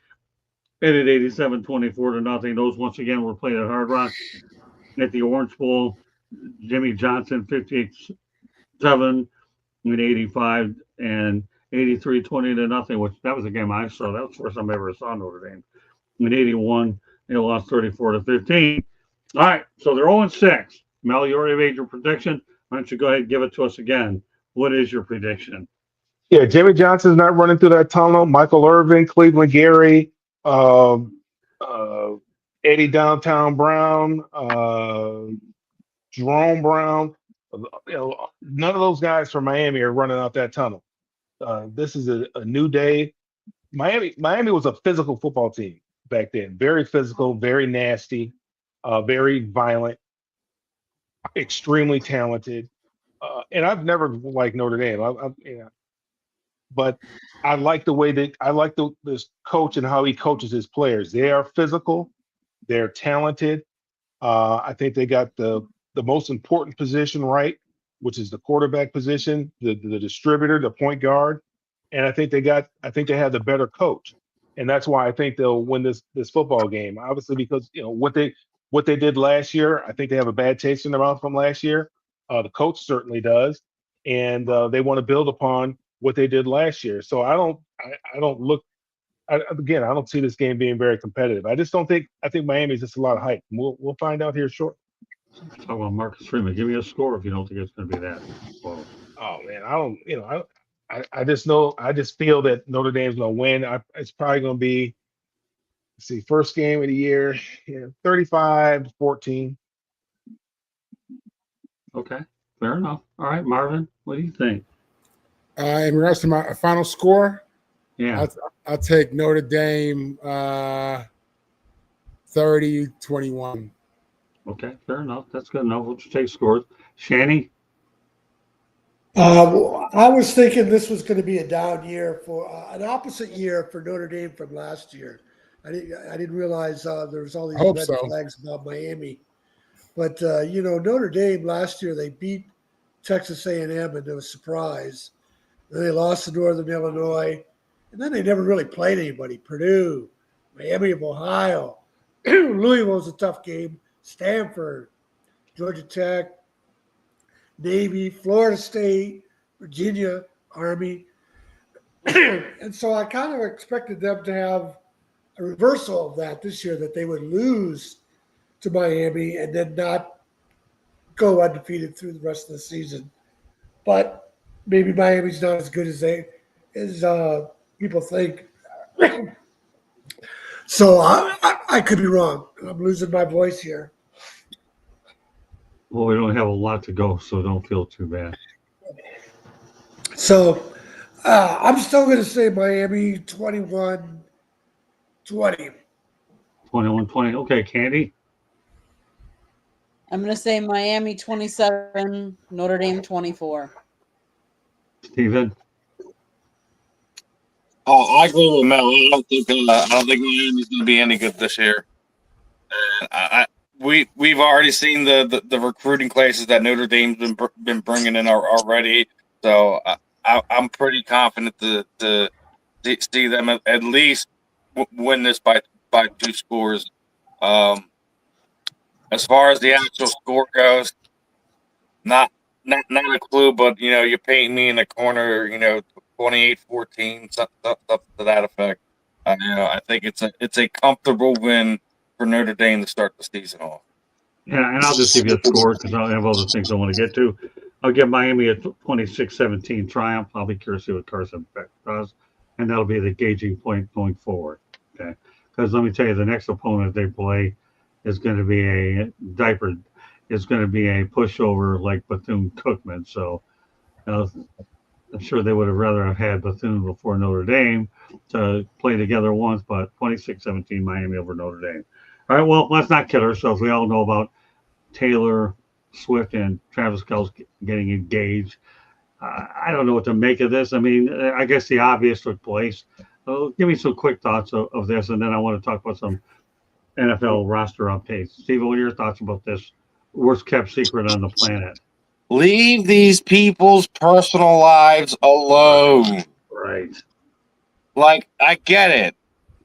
And at 87, 24-0. Those once again were played at Hard Rock. At the Orange Bowl, Jimmy Johnson 58-7 in 85 and 83, 20-0, which that was a game I saw. That was the first time I ever saw Notre Dame. In 81, they lost 34-15. All right, so they're 0-6. Mel, you already made your prediction. Why don't you go ahead and give it to us again? What is your prediction?
Yeah, Jimmy Johnson's not running through that tunnel. Michael Irvin, Cleveland Gary, um, uh, Eddie Downtown Brown, Jerome Brown. None of those guys from Miami are running out that tunnel. This is a new day. Miami was a physical football team back then. Very physical, very nasty, very violent, extremely talented. And I've never liked Notre Dame. But I like the way that this coach and how he coaches his players. They are physical, they're talented. I think they got the most important position right, which is the quarterback position, the distributor, the point guard, and I think they have the better coach, and that's why I think they'll win this football game. Obviously, because what they did last year, I think they have a bad taste in their mouth from last year. The coach certainly does, and they want to build upon what they did last year. So I don't look. Again, I don't see this game being very competitive. I just don't think. I think Miami's just a lot of hype. We'll find out here shortly.
Talk about Marcus Freeman. Give me a score if you don't think it's going to be that close.
Oh man, I don't. I just know. I just feel that Notre Dame's going to win. It's probably going to be see, first game of the year, 35-14.
Okay, fair enough. All right, Marvin, what do you think?
In regards to my final score,
Yeah.
I'll take Notre Dame 30-21.
Okay, fair enough. That's good enough. We'll just take scores. Shanny?
I was thinking this was going to be a down year for an opposite year for Notre Dame from last year. I didn't realize there was all
I
these
hope
red
so.
flags about Miami, but Notre Dame last year they beat Texas A&M and it was a surprise. Then they lost to Northern Illinois, and then they never really played anybody. Purdue, Miami of Ohio, Louisville was a tough game. Stanford, Georgia Tech, Navy, Florida State, Virginia, Army. And so I kind of expected them to have a reversal of that this year, that they would lose to Miami and then not go undefeated through the rest of the season. But maybe Miami's not as good as people think. So I could be wrong. I'm losing my voice here.
Well, we don't have a lot to go, so don't feel too bad.
So I'm still going to say Miami 21-20.
21-20. Okay, Candy?
I'm going to say Miami 27, Notre Dame 24.
Steven?
Oh, I agree with Mel. I don't think Miami's going to be any good this year. We've already seen the recruiting classes that Notre Dame's been bringing in already. So I'm pretty confident to see them at least win this by 2 scores. As far as the actual score goes, not a clue, but you're painting me in a corner, 28-14, something to that effect. I think it's a comfortable win for Notre Dame to start the season off.
Yeah, and I'll just give you a score because I have other things I want to get to. I'll give Miami a 26-17 triumph. I'll be curious to see what Carson Beck does, and that'll be the gauging point going forward. Okay, because let me tell you, the next opponent they play is going to be a diaper. Is going to be a pushover like Bethune-Cookman. So I'm sure they would have rather have had Bethune before Notre Dame to play together once, but 26-17 Miami over Notre Dame. All right, well, let's not kid ourselves. We all know about Taylor Swift and Travis Kelce getting engaged. I don't know what to make of this. I mean, I guess the obvious took place. Give me some quick thoughts of this, and then I want to talk about some NFL roster updates. Steve, what are your thoughts about this worst kept secret on the planet?
Leave these people's personal lives alone.
Right.
Like, I get it.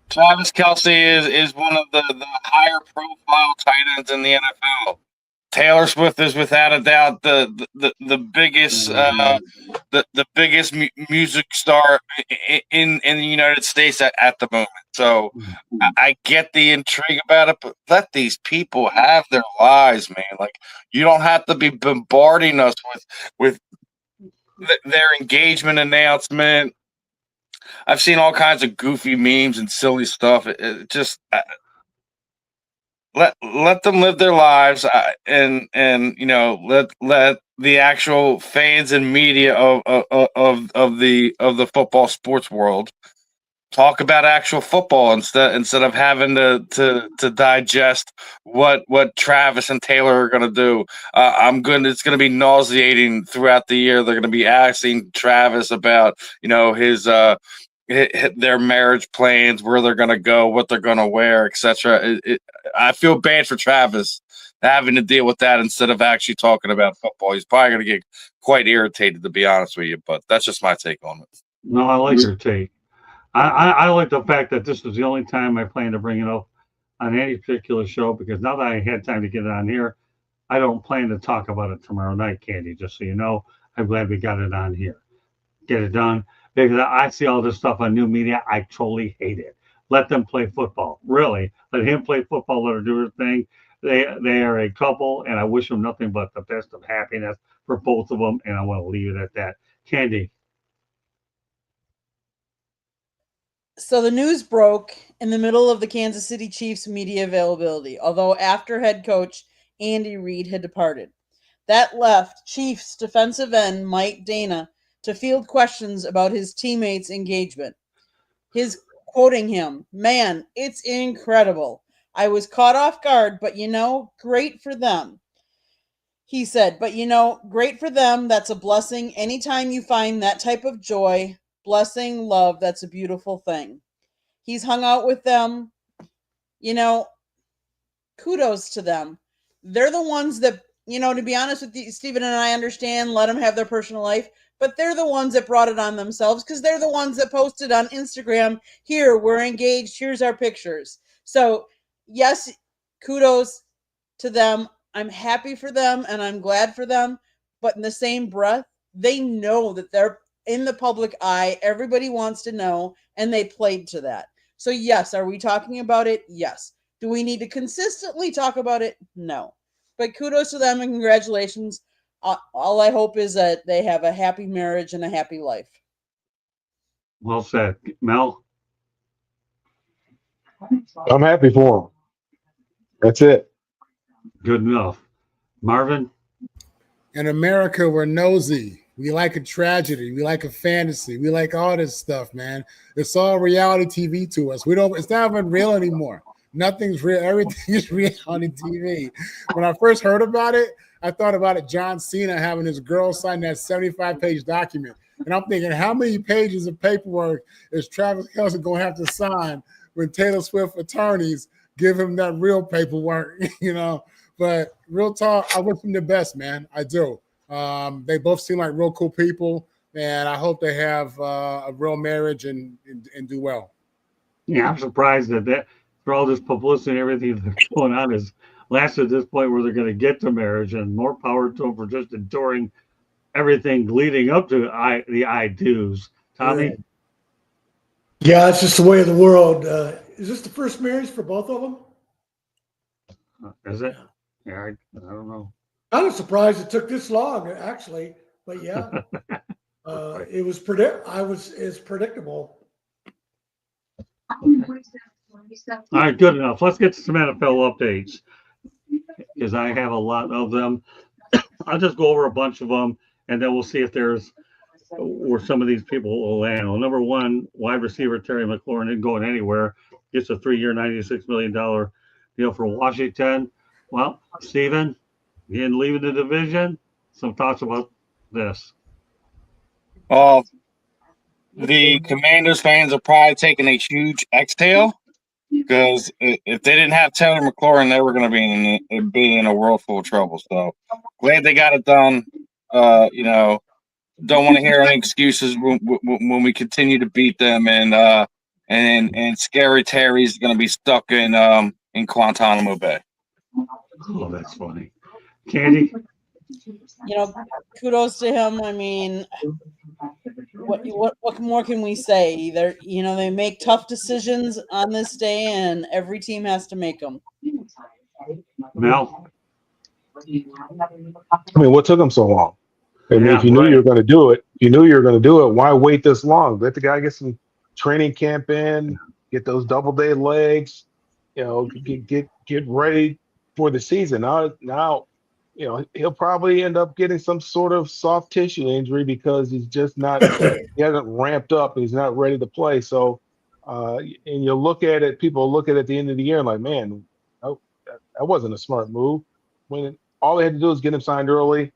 Travis Kelce is one of the higher profile tight ends in the NFL. Taylor Swift is without a doubt the biggest the biggest music star in the United States at the moment. So I get the intrigue about it, but let these people have their lives, man. Like, you don't have to be bombarding us with their engagement announcement. I've seen all kinds of goofy memes and silly stuff. It just let them live their lives, and let the actual fans and media of the football sports world talk about actual football instead of having to digest what Travis and Taylor are going to do. It's going to be nauseating throughout the year. They're going to be asking Travis about his their marriage plans, where they're going to go, what they're going to wear, etc. I feel bad for Travis having to deal with that instead of actually talking about football. He's probably going to get quite irritated, to be honest with you, but that's just my take on it.
No, I like your take. I like the fact that this was the only time I plan to bring it up on any particular show, because now that I had time to get it on here, I don't plan to talk about it tomorrow night, Candy, just so you know. I'm glad we got it on here. Get it done. Because I see all this stuff on new media. I totally hate it. Let them play football. Really. Let him play football. Let her do her thing. They are a couple, and I wish them nothing but the best of happiness for both of them, and I want to leave it at that. Candy.
So the news broke in the middle of the Kansas City Chiefs media availability, although after head coach Andy Reid had departed. That left Chiefs defensive end Mike Dana to field questions about his teammates' engagement. His quoting him, "Man, it's incredible. I was caught off guard, but great for them." He said, "But great for them. That's a blessing. Anytime you find that type of joy, blessing, love, that's a beautiful thing." He's hung out with them. You know, kudos to them. They're the ones that, to be honest with you, Stephen and I understand, let them have their personal life, but they're the ones that brought it on themselves because they're the ones that posted on Instagram, "Here, we're engaged. Here's our pictures." So, yes, kudos to them. I'm happy for them and I'm glad for them. But in the same breath, they know that they're in the public eye. Everybody wants to know, and they played to that. So, yes, are we talking about it? Yes. Do we need to consistently talk about it? No. But kudos to them and congratulations. All I hope is that they have a happy marriage and a happy life.
Well said. Mel?
I'm happy for him. That's it.
Good enough. Marvin?
In America, we're nosy. We like a tragedy. We like a fantasy. We like all this stuff, man. It's all reality TV to us. It's not even real anymore. Nothing's real. Everything is reality TV. When I first heard about it, I thought about it, John Cena having his girl sign that 75-page document. And I'm thinking, how many pages of paperwork is Travis Kelce going to have to sign when Taylor Swift attorneys give him that real paperwork, But real talk, I wish them the best, man. I do. They both seem like real cool people, and I hope they have a real marriage and do well.
Yeah, I'm surprised that for all this publicity and everything that's going on is lasted to this point where they're going to get to marriage, and more power to them for just enduring everything leading up to the I do's. Tommy?
Yeah, it's just the way of the world. Is this the first marriage for both of them?
Is it? Yeah, I don't know.
I was surprised it took this long, actually. But yeah, it was it's predictable.
Okay. All right, good enough. Let's get to some NFL updates because I have a lot of them. I'll just go over a bunch of them, and then we'll see if there's where some of these people will land. Well, number one, wide receiver Terry McLaurin isn't going anywhere. Gets a 3-year, $96 million deal for Washington. Well, Steven, again, leaving the division. Some thoughts about this?
The Commanders fans are probably taking a huge exhale because if they didn't have Taylor McLaurin, they were going to be in a world full of trouble. So glad they got it done. Don't want to hear any excuses when we continue to beat them, and Scary Terry's going to be stuck in Guantanamo Bay.
Oh, that's funny. Candy?
Kudos to him. I mean, what more can we say? Either they make tough decisions on this day, and every team has to make them.
Mel?
I mean, what took him so long? I mean, if you knew
right.
you were going to do it, why wait this long? Let the guy get some training camp in, get those double-day legs, get ready for the season. Now, he'll probably end up getting some sort of soft tissue injury because he's just not, he hasn't ramped up. He's not ready to play. So, and you look at it, people look at it at the end of the year and like, man, that wasn't a smart move. When all they had to do is get him signed early.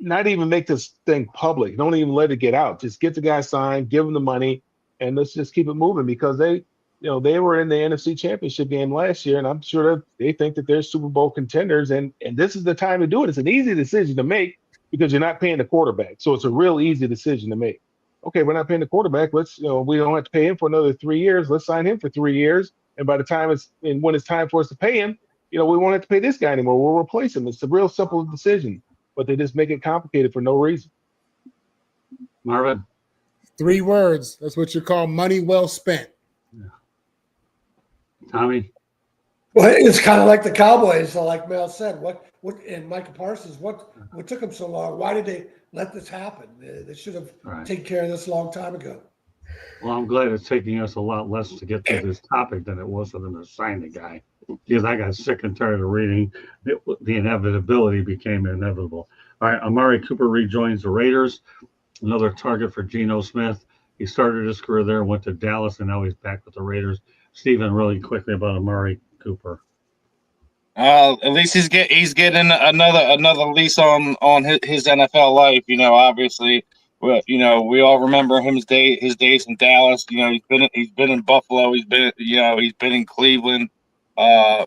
Not even make this thing public. Don't even let it get out. Just get the guy signed, give him the money, and let's just keep it moving because they were in the NFC Championship game last year, and I'm sure that they think that they're Super Bowl contenders, and this is the time to do it. It's an easy decision to make because you're not paying the quarterback, so it's a real easy decision to make. Okay, we're not paying the quarterback. Let's we don't have to pay him for another 3 years. Let's sign him for 3 years, and by the time when it's time for us to pay him, we won't have to pay this guy anymore. We'll replace him. It's a real simple decision. But they just make it complicated for no reason.
Marvin?
3 words. That's what you call money well spent.
Yeah. Tommy?
Well, it's kind of like the Cowboys, like Mel said. What and Michael Parsons, what took them so long? Why did they let this happen? They should have taken care of this a long time ago.
Well, I'm glad it's taking us a lot less to get through this topic than it was for them to sign the guy, because I got sick and tired of reading the inevitability became inevitable. All right, Amari Cooper rejoins the Raiders, another target for Geno Smith. He started his career there, went to Dallas, and now he's back with the Raiders. Stephen, really quickly about Amari Cooper.
At least he's getting another lease on his NFL life. Obviously, we all remember his days in Dallas. He's been in Buffalo. He's been in Cleveland. Uh,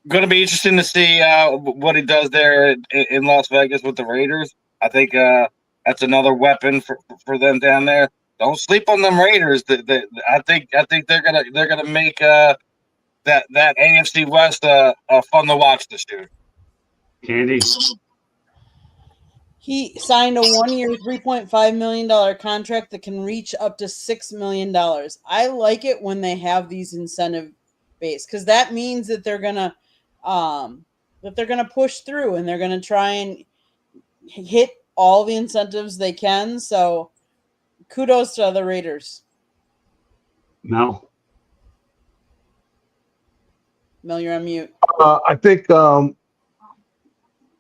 going to be interesting to see what he does there in Las Vegas with the Raiders. I think that's another weapon for them down there. Don't sleep on them Raiders. I think they're gonna make that AFC West fun to watch this year.
Candy?
He signed a 1-year, $3.5 million contract that can reach up to $6 million. I like it when they have these incentive based, because that means that they're gonna push through and they're gonna try and hit all the incentives they can. So kudos to the Raiders.
No.
Mel, you're on mute.
I think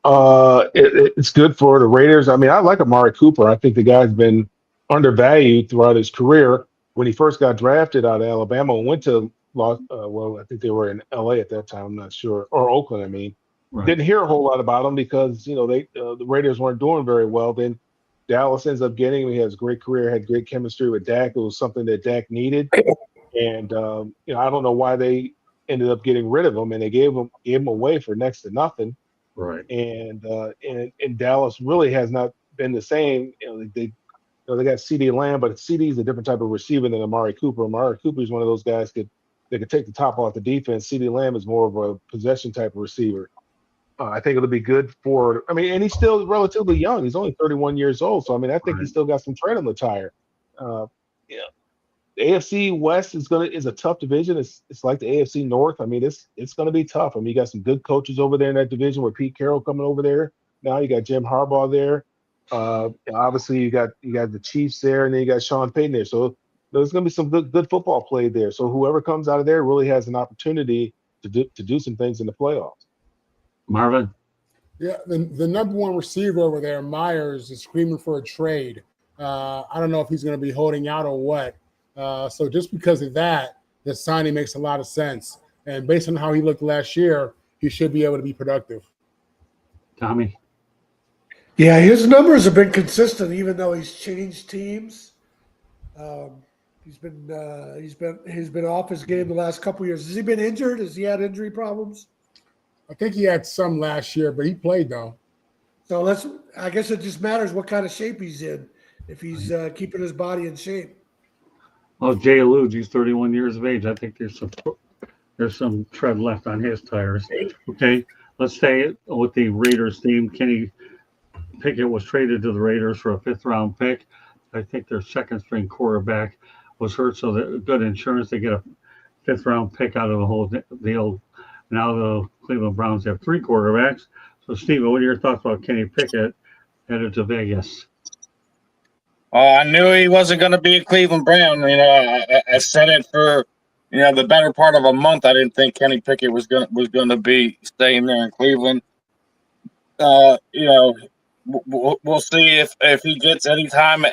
it's good for the Raiders. I mean, I like Amari Cooper. I think the guy's been undervalued throughout his career. When he first got drafted out of Alabama and went to I think they were in LA at that time. I'm not sure, or Oakland. I mean,
Right.
didn't hear a whole lot about him because the Raiders weren't doing very well. Then Dallas ends up getting him. He has a great career, had great chemistry with Dak. It was something that Dak needed, and I don't know why they ended up getting rid of him, and they gave him away for next to nothing.
Right.
And Dallas really has not been the same. They got CD Lamb, but CD is a different type of receiver than Amari Cooper. Amari Cooper is one of those guys that could take the top off the defense. CD Lamb is more of a possession type of receiver. I think it'll be good for. I mean, and he's still relatively young. He's only 31 years old, so I mean, I think he's still got some tread on the tire. Yeah. The AFC West is a tough division. It's like the AFC North. I mean, it's going to be tough. I mean, you got some good coaches over there in that division with Pete Carroll coming over there. Now you got Jim Harbaugh there. Obviously you got the Chiefs there, and then you got Sean Payton there. So there's going to be some good football played there. So whoever comes out of there really has an opportunity to do some things in the playoffs.
Marvin?
Yeah, the number one receiver over there, Myers, is screaming for a trade. I don't know if he's going to be holding out or what. So just because of that, the signing makes a lot of sense. And based on how he looked last year, he should be able to be productive.
Tommy?
Yeah, his numbers have been consistent, even though he's changed teams. He's been off his game the last couple of years. Has he been injured? Has he had injury problems?
I think he had some last year, but he played though.
So I guess it just matters what kind of shape he's in. If he's keeping his body in shape.
Well, Jay Aluj, he's 31 years of age. I think there's some tread left on his tires. Okay, let's stay with the Raiders theme. Kenny Pickett was traded to the Raiders for a 5th-round pick. I think their second-string quarterback was hurt, so they're good insurance. They get a 5th-round pick out of the whole deal. Now the Cleveland Browns have 3 quarterbacks. So, Steve, what are your thoughts about Kenny Pickett headed to Vegas?
I knew he wasn't going to be a Cleveland Brown. I said it for the better part of a month. I didn't think Kenny Pickett was going to be staying there in Cleveland. We'll see if he gets any time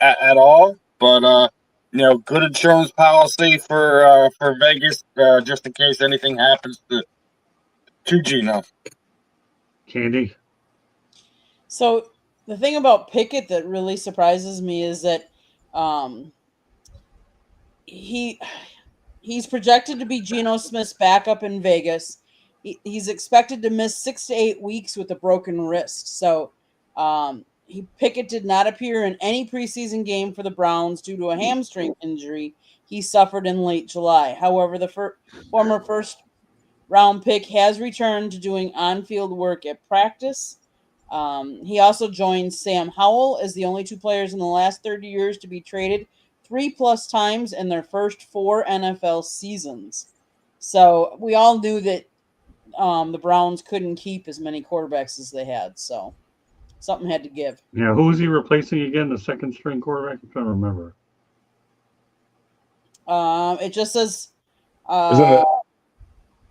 at all. But good insurance policy for Vegas, just in case anything happens to Geno.
Candy. So the thing about Pickett that really surprises me is that he's projected to be Geno Smith's backup in Vegas. He's expected to miss 6 to 8 weeks with a broken wrist. So Pickett did not appear in any preseason game for the Browns due to a hamstring injury he suffered in late July. However, the former first-round pick has returned to doing on-field work at practice. He also joined Sam Howell as the only 2 players in the last 30 years to be traded 3+ times in their first 4 NFL seasons. So we all knew that the Browns couldn't keep as many quarterbacks as they had. So something had to give.
Yeah, who was he replacing again? The second-string quarterback? I'm trying to remember.
It just says
Isn't
uh,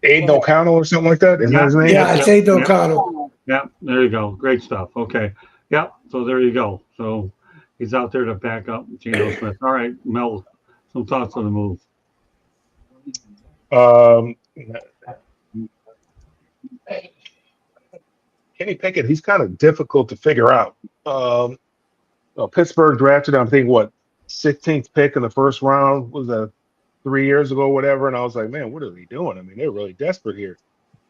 it Aiden O'Connell or something like that? Isn't that his name?
Yeah, it's Aiden O'Connell.
Yeah, there you go. Great stuff. Okay. Yep. So there you go. So he's out there to back up Geno Smith. All right, Mel, some thoughts on the move.
Um, Kenny Pickett, he's kind of difficult to figure out. Well, Pittsburgh drafted him, I think, what, 16th pick in the first round was 3 years ago, whatever. And I was like, man, what are they doing? I mean, they're really desperate here.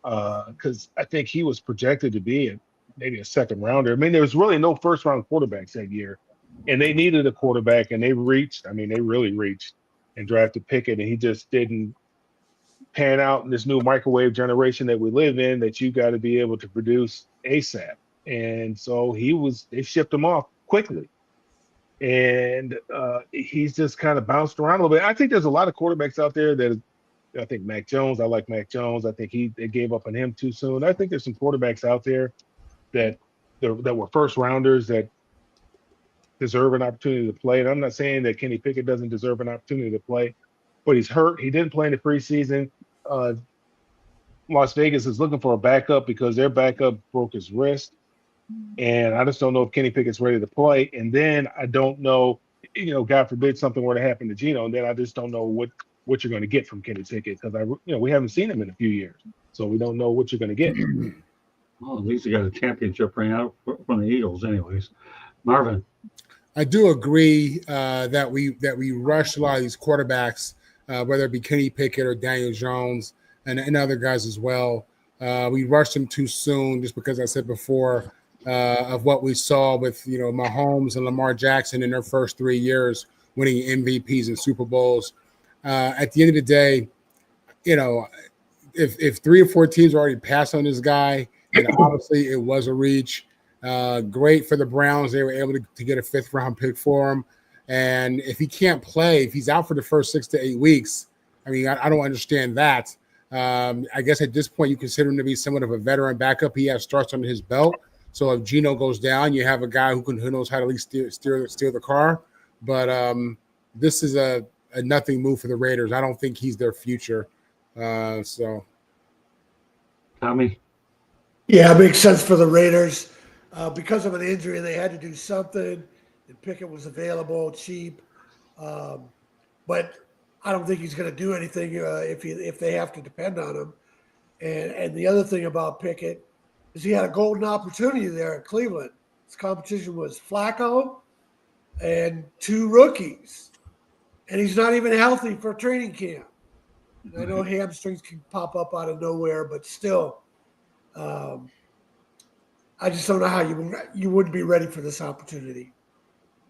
Because I think he was projected to be maybe a second rounder. I mean, there was really no first round quarterbacks that year, and they needed a quarterback, and they reached. I mean, they really reached and drafted Pickett, and he just didn't pan out in this new microwave generation that we live in. That you got to be able to produce ASAP, and so they shipped him off quickly, and he's just kind of bounced around a little bit. I think there's a lot of quarterbacks out there that I think Mac Jones. I like Mac Jones. I think they gave up on him too soon. I think there's some quarterbacks out there that that were first rounders that deserve an opportunity to play. And I'm not saying that Kenny Pickett doesn't deserve an opportunity to play, but he's hurt. He didn't play in the preseason. Uh, Las Vegas is looking for a backup because their backup broke his wrist. And I just don't know if Kenny Pickett's ready to play. And then I don't know, God forbid something were to happen to Geno, and then I just don't know what you're going to get from Kenny Pickett because we haven't seen him in a few years, so we don't know what you're going to get.
Well, at least he got a championship ring out from the Eagles, anyways. Marvin,
I do agree that we rushed a lot of these quarterbacks, whether it be Kenny Pickett or Daniel Jones and other guys as well. We rushed them too soon, just because I said before of what we saw with Mahomes and Lamar Jackson in their first 3 years, winning MVPs and Super Bowls. At the end of the day, if 3 or 4 teams already passed on this guy, and obviously it was a reach. Great for the Browns. They were able to get a 5th round pick for him. And if he can't play, if he's out for the first 6 to 8 weeks, I mean, I don't understand that. I guess at this point you consider him to be somewhat of a veteran backup. He has starts under his belt. So if Geno goes down, you have a guy who knows how to at least steer the car. But this is a nothing move for the Raiders. I don't think he's their future. So,
Tommy.
Yeah, it makes sense for the Raiders. Because of an injury, they had to do something, and Pickett was available, cheap. But I don't think he's going to do anything if they have to depend on him. And the other thing about Pickett is he had a golden opportunity there at Cleveland. His competition was Flacco and 2 rookies. And he's not even healthy for training camp. And I know hamstrings can pop up out of nowhere, but still, I just don't know how you wouldn't be ready for this opportunity.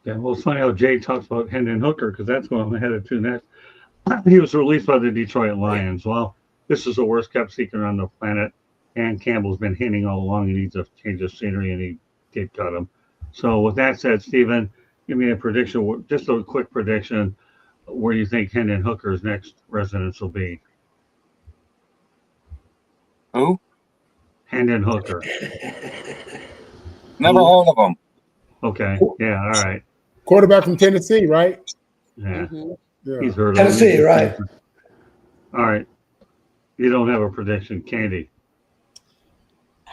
Yeah, well, it's funny how Jay talks about Hendon Hooker because that's what I'm headed to next. He was released by the Detroit Lions. Well, this is the worst kept secret on the planet. And Campbell's been hinting all along he needs a change of scenery, and he did cut him. So with that said, Stephen, give me a prediction, just a quick prediction, where you think Hendon Hooker's next residence will be.
Who?
Hendon Hooker.
Never heard of him.
Okay. Yeah. All right.
Quarterback from Tennessee, right?
Yeah.
Mm-hmm.
Yeah.
He's heard of
Tennessee,
him.
right?
All right. You don't have a prediction, Candy.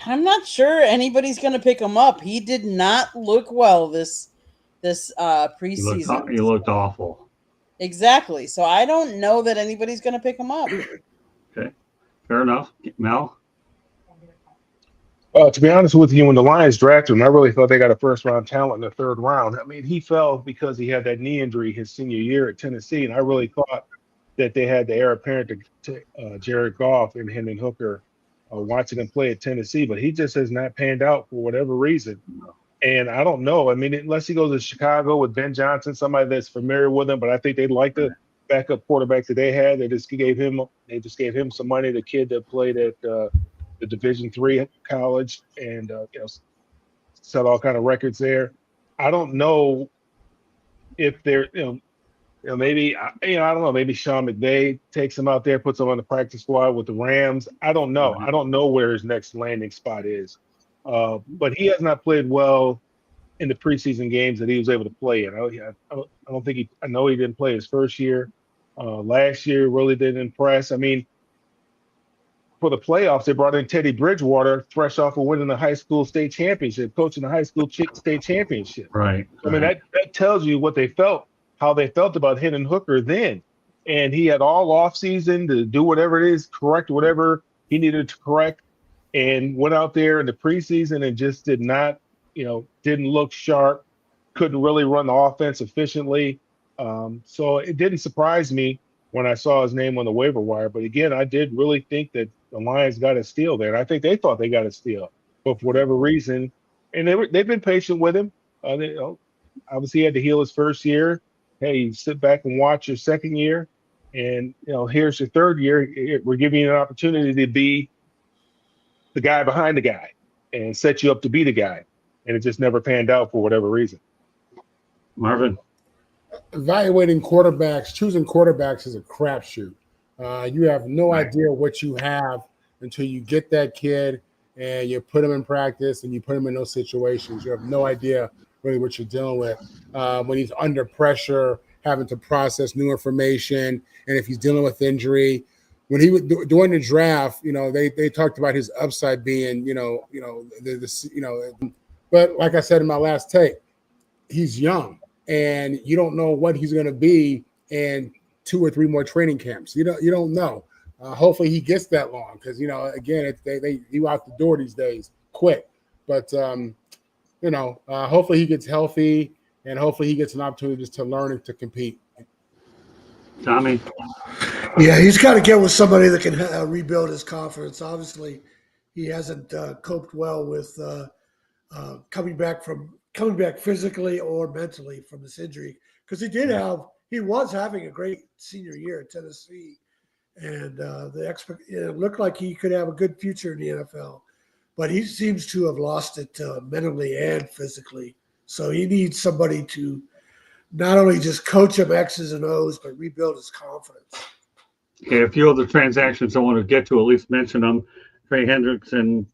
I'm not sure anybody's going to pick him up. He did not look well this preseason.
You looked awful.
Exactly. So I don't know that anybody's going to pick him up.
Okay. Fair enough. Mel?
To be honest with you, when the Lions drafted him, I really thought they got a first-round talent in the 3rd round. I mean, he fell because he had that knee injury his senior year at Tennessee, and I really thought that they had the heir apparent to Jared Goff and Hendon Hooker watching him play at Tennessee, but he just has not panned out for whatever reason. And I don't know. I mean, unless he goes to Chicago with Ben Johnson, somebody that's familiar with him, but I think they'd like the backup quarterback that they had. They just gave him some money. The kid that played at the Division III college and set all kind of records there. I don't know if they're maybe I don't know. Maybe Sean McVay takes him out there, puts him on the practice squad with the Rams. I don't know. I don't know where his next landing spot is. But he has not played well in the preseason games that he was able to play in. I know he didn't play his first year. Last year really didn't impress. I mean, for the playoffs, they brought in Teddy Bridgewater, fresh off of winning the high school state championship, coaching the high school state championship.
Right.
I mean, that tells you what they felt, how they felt about Hendon Hooker then. And he had all off season to do whatever it is, correct whatever he needed to correct, and went out there in the preseason and just did not, didn't look sharp, couldn't really run the offense efficiently. So it didn't surprise me when I saw his name on the waiver wire. But again, I did really think that the Lions got a steal there. And I think they thought they got a steal. But for whatever reason, and they've been patient with him. Obviously, he had to heal his first year. Hey, you sit back and watch your second year. And, here's your third year. We're giving you an opportunity to be the guy behind the guy and set you up to be the guy. And it just never panned out for whatever reason.
Marvin?
Evaluating quarterbacks, choosing quarterbacks is a crapshoot. You have no idea what you have until you get that kid and you put him in practice and you put him in those situations. You have no idea really what you're dealing with when he's under pressure, having to process new information, and if he's dealing with injury. When he was during the draft, they talked about his upside being, but like I said in my last take, he's young. And you don't know what he's going to be in 2 or 3 more training camps. You don't know. Hopefully he gets that long because again they out the door these days quick. But hopefully he gets healthy and hopefully he gets an opportunity just to learn and to compete.
Tommy?
Yeah, he's got to get with somebody that can rebuild his confidence. Obviously, he hasn't coped well with coming back physically or mentally from this injury, because he was having a great senior year at Tennessee, and it looked like he could have a good future in the NFL, but he seems to have lost it mentally and physically. So he needs somebody to not only just coach him X's and O's, but rebuild his confidence.
Okay, a few other transactions I want to get to, at least mention them. Trey Hendrickson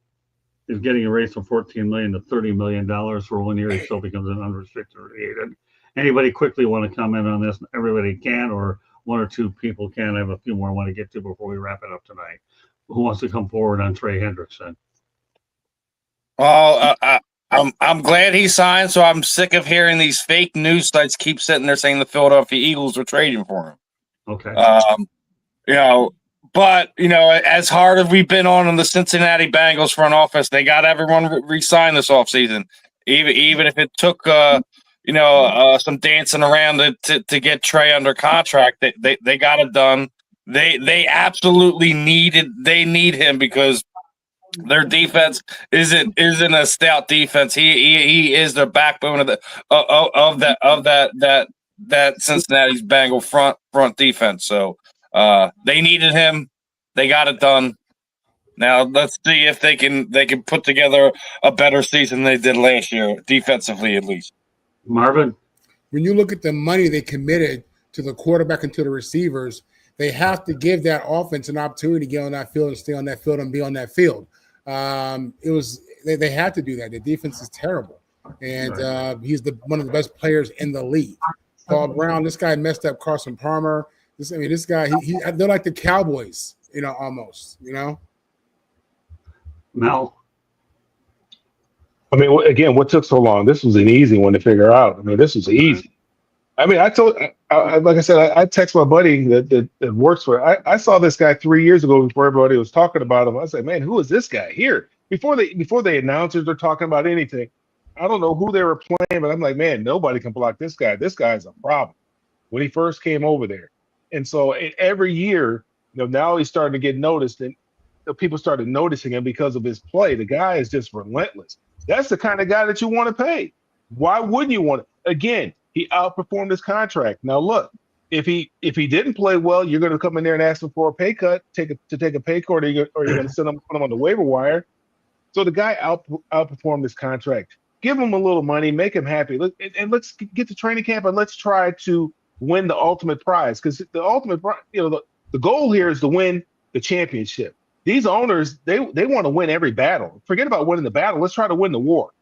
is getting a raise from $14 million to $30 million for 1 year. He still becomes an unrestricted free agent. Anybody quickly want to comment on this? Everybody can, or 1 or 2 people can. I have a few more I want to get to before we wrap it up tonight. Who wants to come forward on Trey Hendrickson?
Well, I'm glad he signed, so I'm sick of hearing these fake news sites keep sitting there saying the Philadelphia Eagles are trading for him.
Okay.
But, as hard as we've been on the Cincinnati Bengals front office, they got everyone re-signed this offseason. Even if it took, some dancing around to get Trey under contract, they got it done. They absolutely need him because their defense isn't a stout defense. He is the backbone of that Cincinnati's Bengal front defense. So they needed him. They got it done. Now let's see if they can put together a better season than they did last year, defensively at least.
Marvin?
When you look at the money they committed to the quarterback and to the receivers, they have to give that offense an opportunity to get on that field and stay on that field and be on that field. They had to do that. The defense is terrible, and he's one of the best players in the league. Paul Brown, this guy messed up Carson Palmer. This guy, they're like the Cowboys, almost,
Mel?
I mean, again, what took so long? This was an easy one to figure out. I mean, this was easy. I mean, like I said, I text my buddy that works for it. I saw this guy 3 years ago before everybody was talking about him. I said, man, who is this guy here? Before the announcers are talking about anything, I don't know who they were playing, but I'm like, man, nobody can block this guy. This guy is a problem when he first came over there. And so every year, now he's starting to get noticed, and people started noticing him because of his play. The guy is just relentless. That's the kind of guy that you want to pay. Why wouldn't you want to? Again, he outperformed his contract. Now look, if he didn't play well, you're going to come in there and ask him for a pay cut, take a pay cut, or you're going to put him on the waiver wire. So the guy outperformed his contract. Give him a little money, make him happy. Let's get to training camp and let's try to win the ultimate prize, because the ultimate, the goal here is to win the championship. These owners, they want to win every battle. Forget about winning the battle. Let's try to win the war.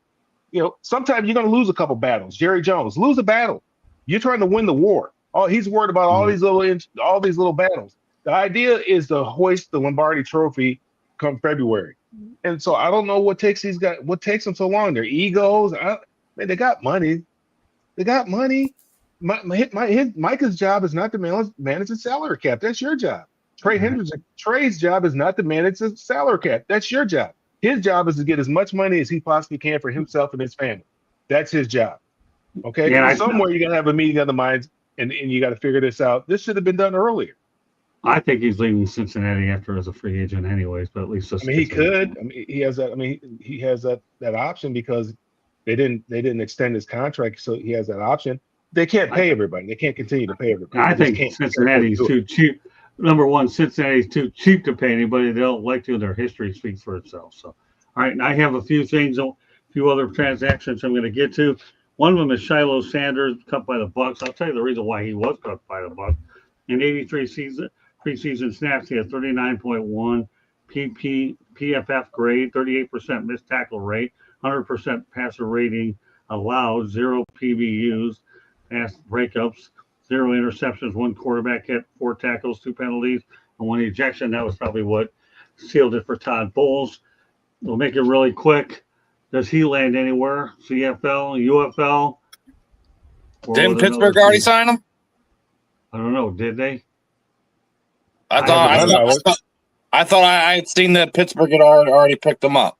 Sometimes you're going to lose a couple battles. Jerry Jones, lose a battle. You're trying to win the war. He's worried about all these little battles. The idea is to hoist the Lombardi Trophy come February, and so I don't know what takes them so long. Their egos. Man, they got money. They got money. Micah's job is not to manage the salary cap. That's your job. Trey's job is not to manage the salary cap. That's your job. His job is to get as much money as he possibly can for himself and his family. That's his job. Okay.
Yeah,
Somewhere you're gonna have a meeting of the minds, and you got to figure this out. This should have been done earlier.
I think he's leaving Cincinnati after as a free agent, anyways. But at least
He could. He has that. He has that option because they didn't extend his contract, so he has that option. They can't pay everybody. They can't continue to pay everybody.
I think Cincinnati's too cheap. Number one, Cincinnati's too cheap to pay anybody. They don't like to. Their history speaks for itself. So, all right, and I have a few other transactions I'm going to get to. One of them is Shiloh Sanders, cut by the Bucks. I'll tell you the reason why he was cut by the Bucks. In 83 preseason snaps, he had 39.1 PFF grade, 38% missed tackle rate, 100% passer rating allowed, 0 PBUs, pass breakups, 0 interceptions, 1 quarterback hit, 4 tackles, 2 penalties, and 1 ejection. That was probably what sealed it for Todd Bowles. We'll make it really quick. Does he land anywhere? CFL, UFL?
Didn't Pittsburgh already sign him?
I don't know. Did they?
I thought I had seen that Pittsburgh had already picked him up.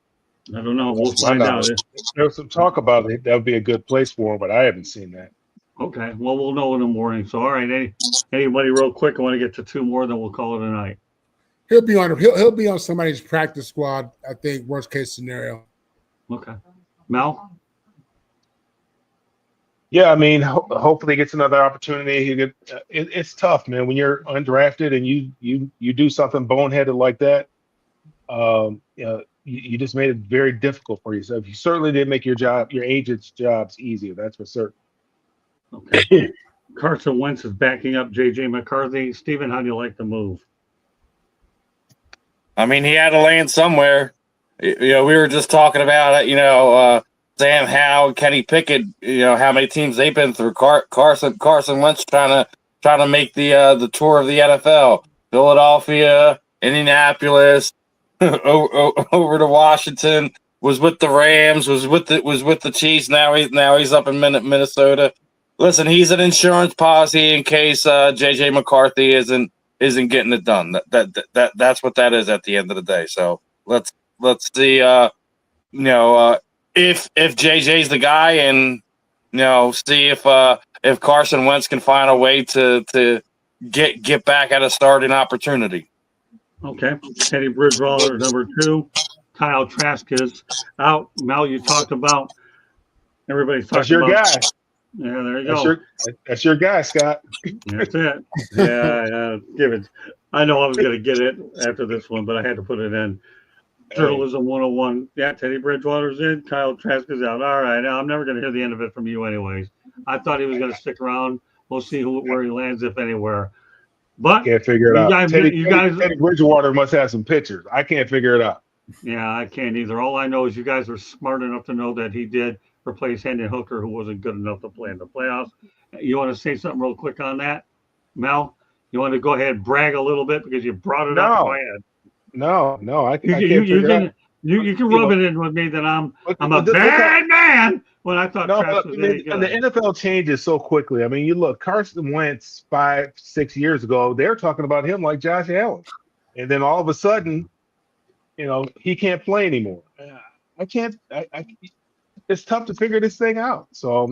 I don't know. We'll find out.
There was some talk about it. That would be a good place for him, but I haven't seen that.
Okay. Well, we'll know in the morning. So, all right. Anybody real quick? I want to get to 2 more, then we'll call it a night.
He'll be on somebody's practice squad. I think worst case scenario.
Okay. Mel?
Yeah, hopefully he gets another opportunity. It's tough, man, when you're undrafted and you do something boneheaded like that. You just made it very difficult for yourself. You certainly didn't make your agent's jobs easier. That's for certain.
Okay. Carson Wentz is backing up J.J. McCarthy. Steven, how do you like the move?
He had to land somewhere. We were just talking about it, Sam Howell, Kenny Pickett, how many teams they've been through. Carson Wentz trying to make the tour of the NFL. Philadelphia, Indianapolis, over to Washington, was with the Rams, was with the Chiefs. Now he's up in Minnesota. Listen, he's an insurance policy in case JJ McCarthy isn't getting it done. That's what that is at the end of the day. So let's see if JJ's the guy, and see if Carson Wentz can find a way to get back at a starting opportunity.
Okay. Teddy Bridgewater, number 2. Kyle Trask is out. Mel, you talked about everybody's talking about. That's your guy. Yeah, there you go.
That's your guy, Scott.
That's it. Yeah, give it. I know I was going to get it after this one, but I had to put it in. Journalism 101. Yeah, Teddy Bridgewater's in. Kyle Trask is out. All right. Now, I'm never going to hear the end of it from you anyways. I thought he was going to stick around. We'll see where he lands, if anywhere. But
can't figure it out. Teddy Bridgewater must have some pictures. I can't figure it out.
Yeah, I can't either. All I know is you guys were smart enough to know that he did replace Hendon Hooker, who wasn't good enough to play in the playoffs. You want to say something real quick on that, Mel? You want to go ahead and brag a little bit because you brought it up? Go ahead.
No.
You can rub it in with me that I'm a bad man. When I thought
the NFL changes so quickly. You look, Carson Wentz 5-6 years ago, they were talking about him like Josh Allen, and then all of a sudden, he can't play anymore. It's tough to figure this thing out. So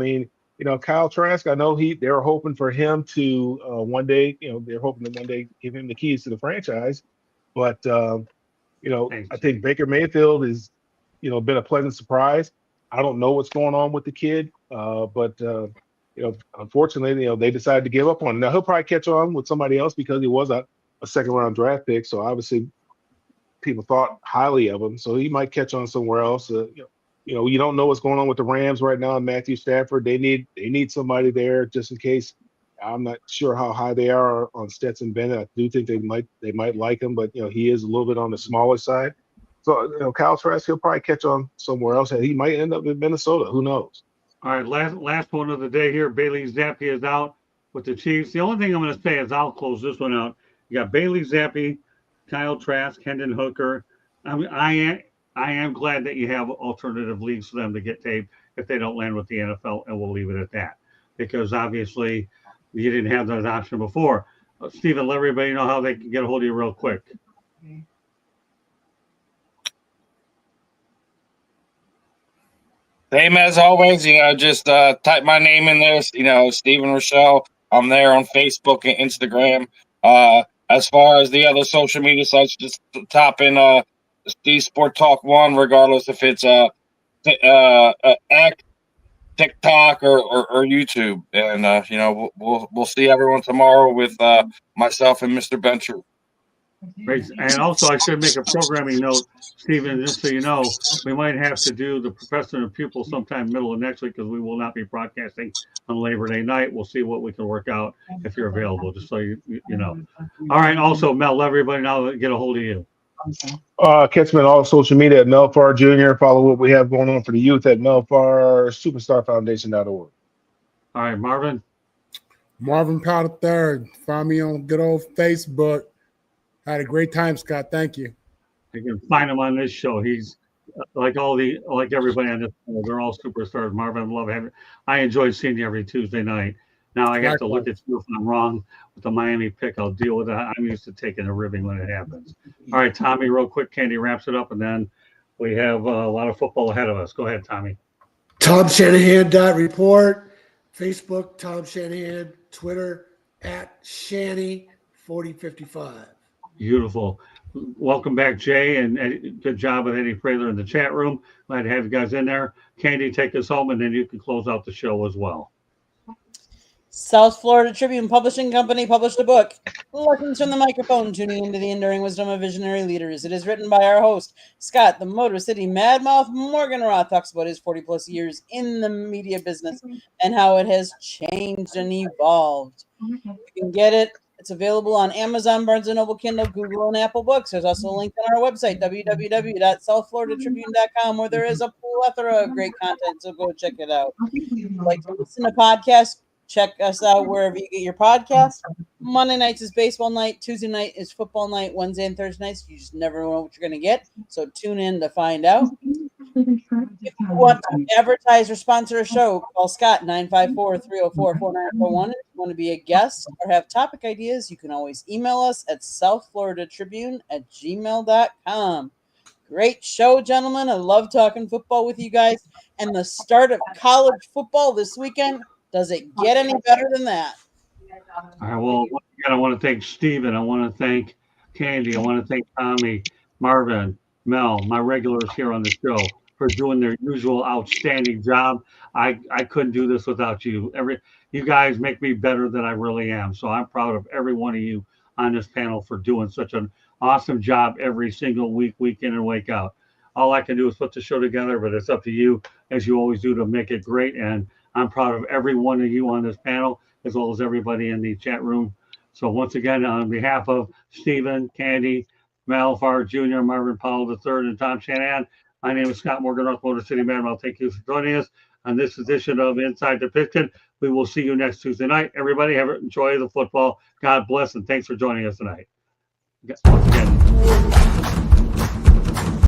Kyle Trask, I know they were hoping for him to one day, they're hoping to one day give him the keys to the franchise. But, I think Baker Mayfield has, been a pleasant surprise. I don't know what's going on with the kid, but unfortunately, they decided to give up on him. Now, he'll probably catch on with somebody else because he was a second-round draft pick. So, obviously, people thought highly of him. So, he might catch on somewhere else. You don't know what's going on with the Rams right now. Matthew Stafford, they need somebody there just in case. I'm not sure how high they are on Stetson Bennett. I do think they might like him, but he is a little bit on the smaller side. So Kyle Trask, he'll probably catch on somewhere else. He might end up in Minnesota. Who knows?
All right, last one of the day here. Bailey Zappi is out with the Chiefs. The only thing I'm going to say is I'll close this one out. You got Bailey Zappi, Kyle Trask, Hendon Hooker. I am glad that you have alternative leagues for them to get tape if they don't land with the NFL, and we'll leave it at that. Because obviously you didn't have that option before. Stephen, let everybody know how they can get a hold of you real quick.
Same as always, just type my name in there, Stephen Rochelle. I'm there on Facebook and Instagram. As far as the other social media sites, just top in Steve Sport Talk 1, regardless if it's X, TikTok, or YouTube. And we'll see everyone tomorrow with myself and Mr. Bencher.
Right. And also, I should make a programming note, Stephen, just so you know, we might have to do the professor and pupil sometime middle of next week because we will not be broadcasting on Labor Day night. We'll see what we can work out if you're available, just so you know. All right. Also, Mel, let everybody know get a hold of you.
Catch me on all social media at Melfar Jr. Follow what we have going on for the youth at melfarsuperstarfoundation.org.
All right, Marvin.
Marvin Powell III. Find me on good old Facebook. Had a great time, Scott. Thank you.
You can find him on this show. He's like everybody on this show. They're all superstars. Marvin, I love having. I enjoy seeing you every Tuesday night. Now I have to look at you if I'm wrong with the Miami pick. I'll deal with that. I'm used to taking a ribbing when it happens. All right, Tommy, real quick. Candy wraps it up, and then we have a lot of football ahead of us. Go ahead, Tommy.
TomShanahan.report, Facebook, Tom Shanahan, Twitter, @Shanny4055.
Beautiful. Welcome back, Jay, and good job with Eddie Prater in the chat room. Glad to have you guys in there. Candy, take us home, and then you can close out the show as well.
South Florida Tribune Publishing Company published a book, Lessons from the Microphone, Tuning into the Enduring Wisdom of Visionary Leaders. It is written by our host, Scott, the Motor City Madmouth Morganroth, talks about his 40-plus years in the media business and how it has changed and evolved. You can get it. It's available on Amazon, Barnes & Noble, Kindle, Google, and Apple Books. There's also a link on our website, www.southfloridatribune.com, where there is a plethora of great content, so go check it out. If you'd like to listen to podcasts, check us out wherever you get your podcasts. Monday nights is baseball night. Tuesday night is football night. Wednesday and Thursday nights, you just never know what you're going to get, so tune in to find out. If you want to advertise or sponsor a show, call Scott 954-304-4941. If you want to be a guest or have topic ideas, you can always email us at southfloridatribune@gmail.com. Great show, gentlemen. I love talking football with you guys. And the start of college football this weekend, does it get any better than that?
All right, well, again, I want to thank Steven. I want to thank Candy. I want to thank Tommy, Marvin, Mel, my regulars here on the show, for doing their usual outstanding job. I couldn't do this without you. You guys make me better than I really am. So I'm proud of every one of you on this panel for doing such an awesome job every single week, week in and week out. All I can do is put the show together, but it's up to you, as you always do, to make it great. And I'm proud of every one of you on this panel, as well as everybody in the chat room. So once again, on behalf of Stephen, Candy, Mel Farr Jr., Marvin Powell III, and Tom Shanahan, my name is Scott Morganroth, Motor City Madmouth. Thank you for joining us on this edition of Inside the Piston. We will see you next Tuesday night. Everybody, enjoy the football. God bless, and thanks for joining us tonight. Once again.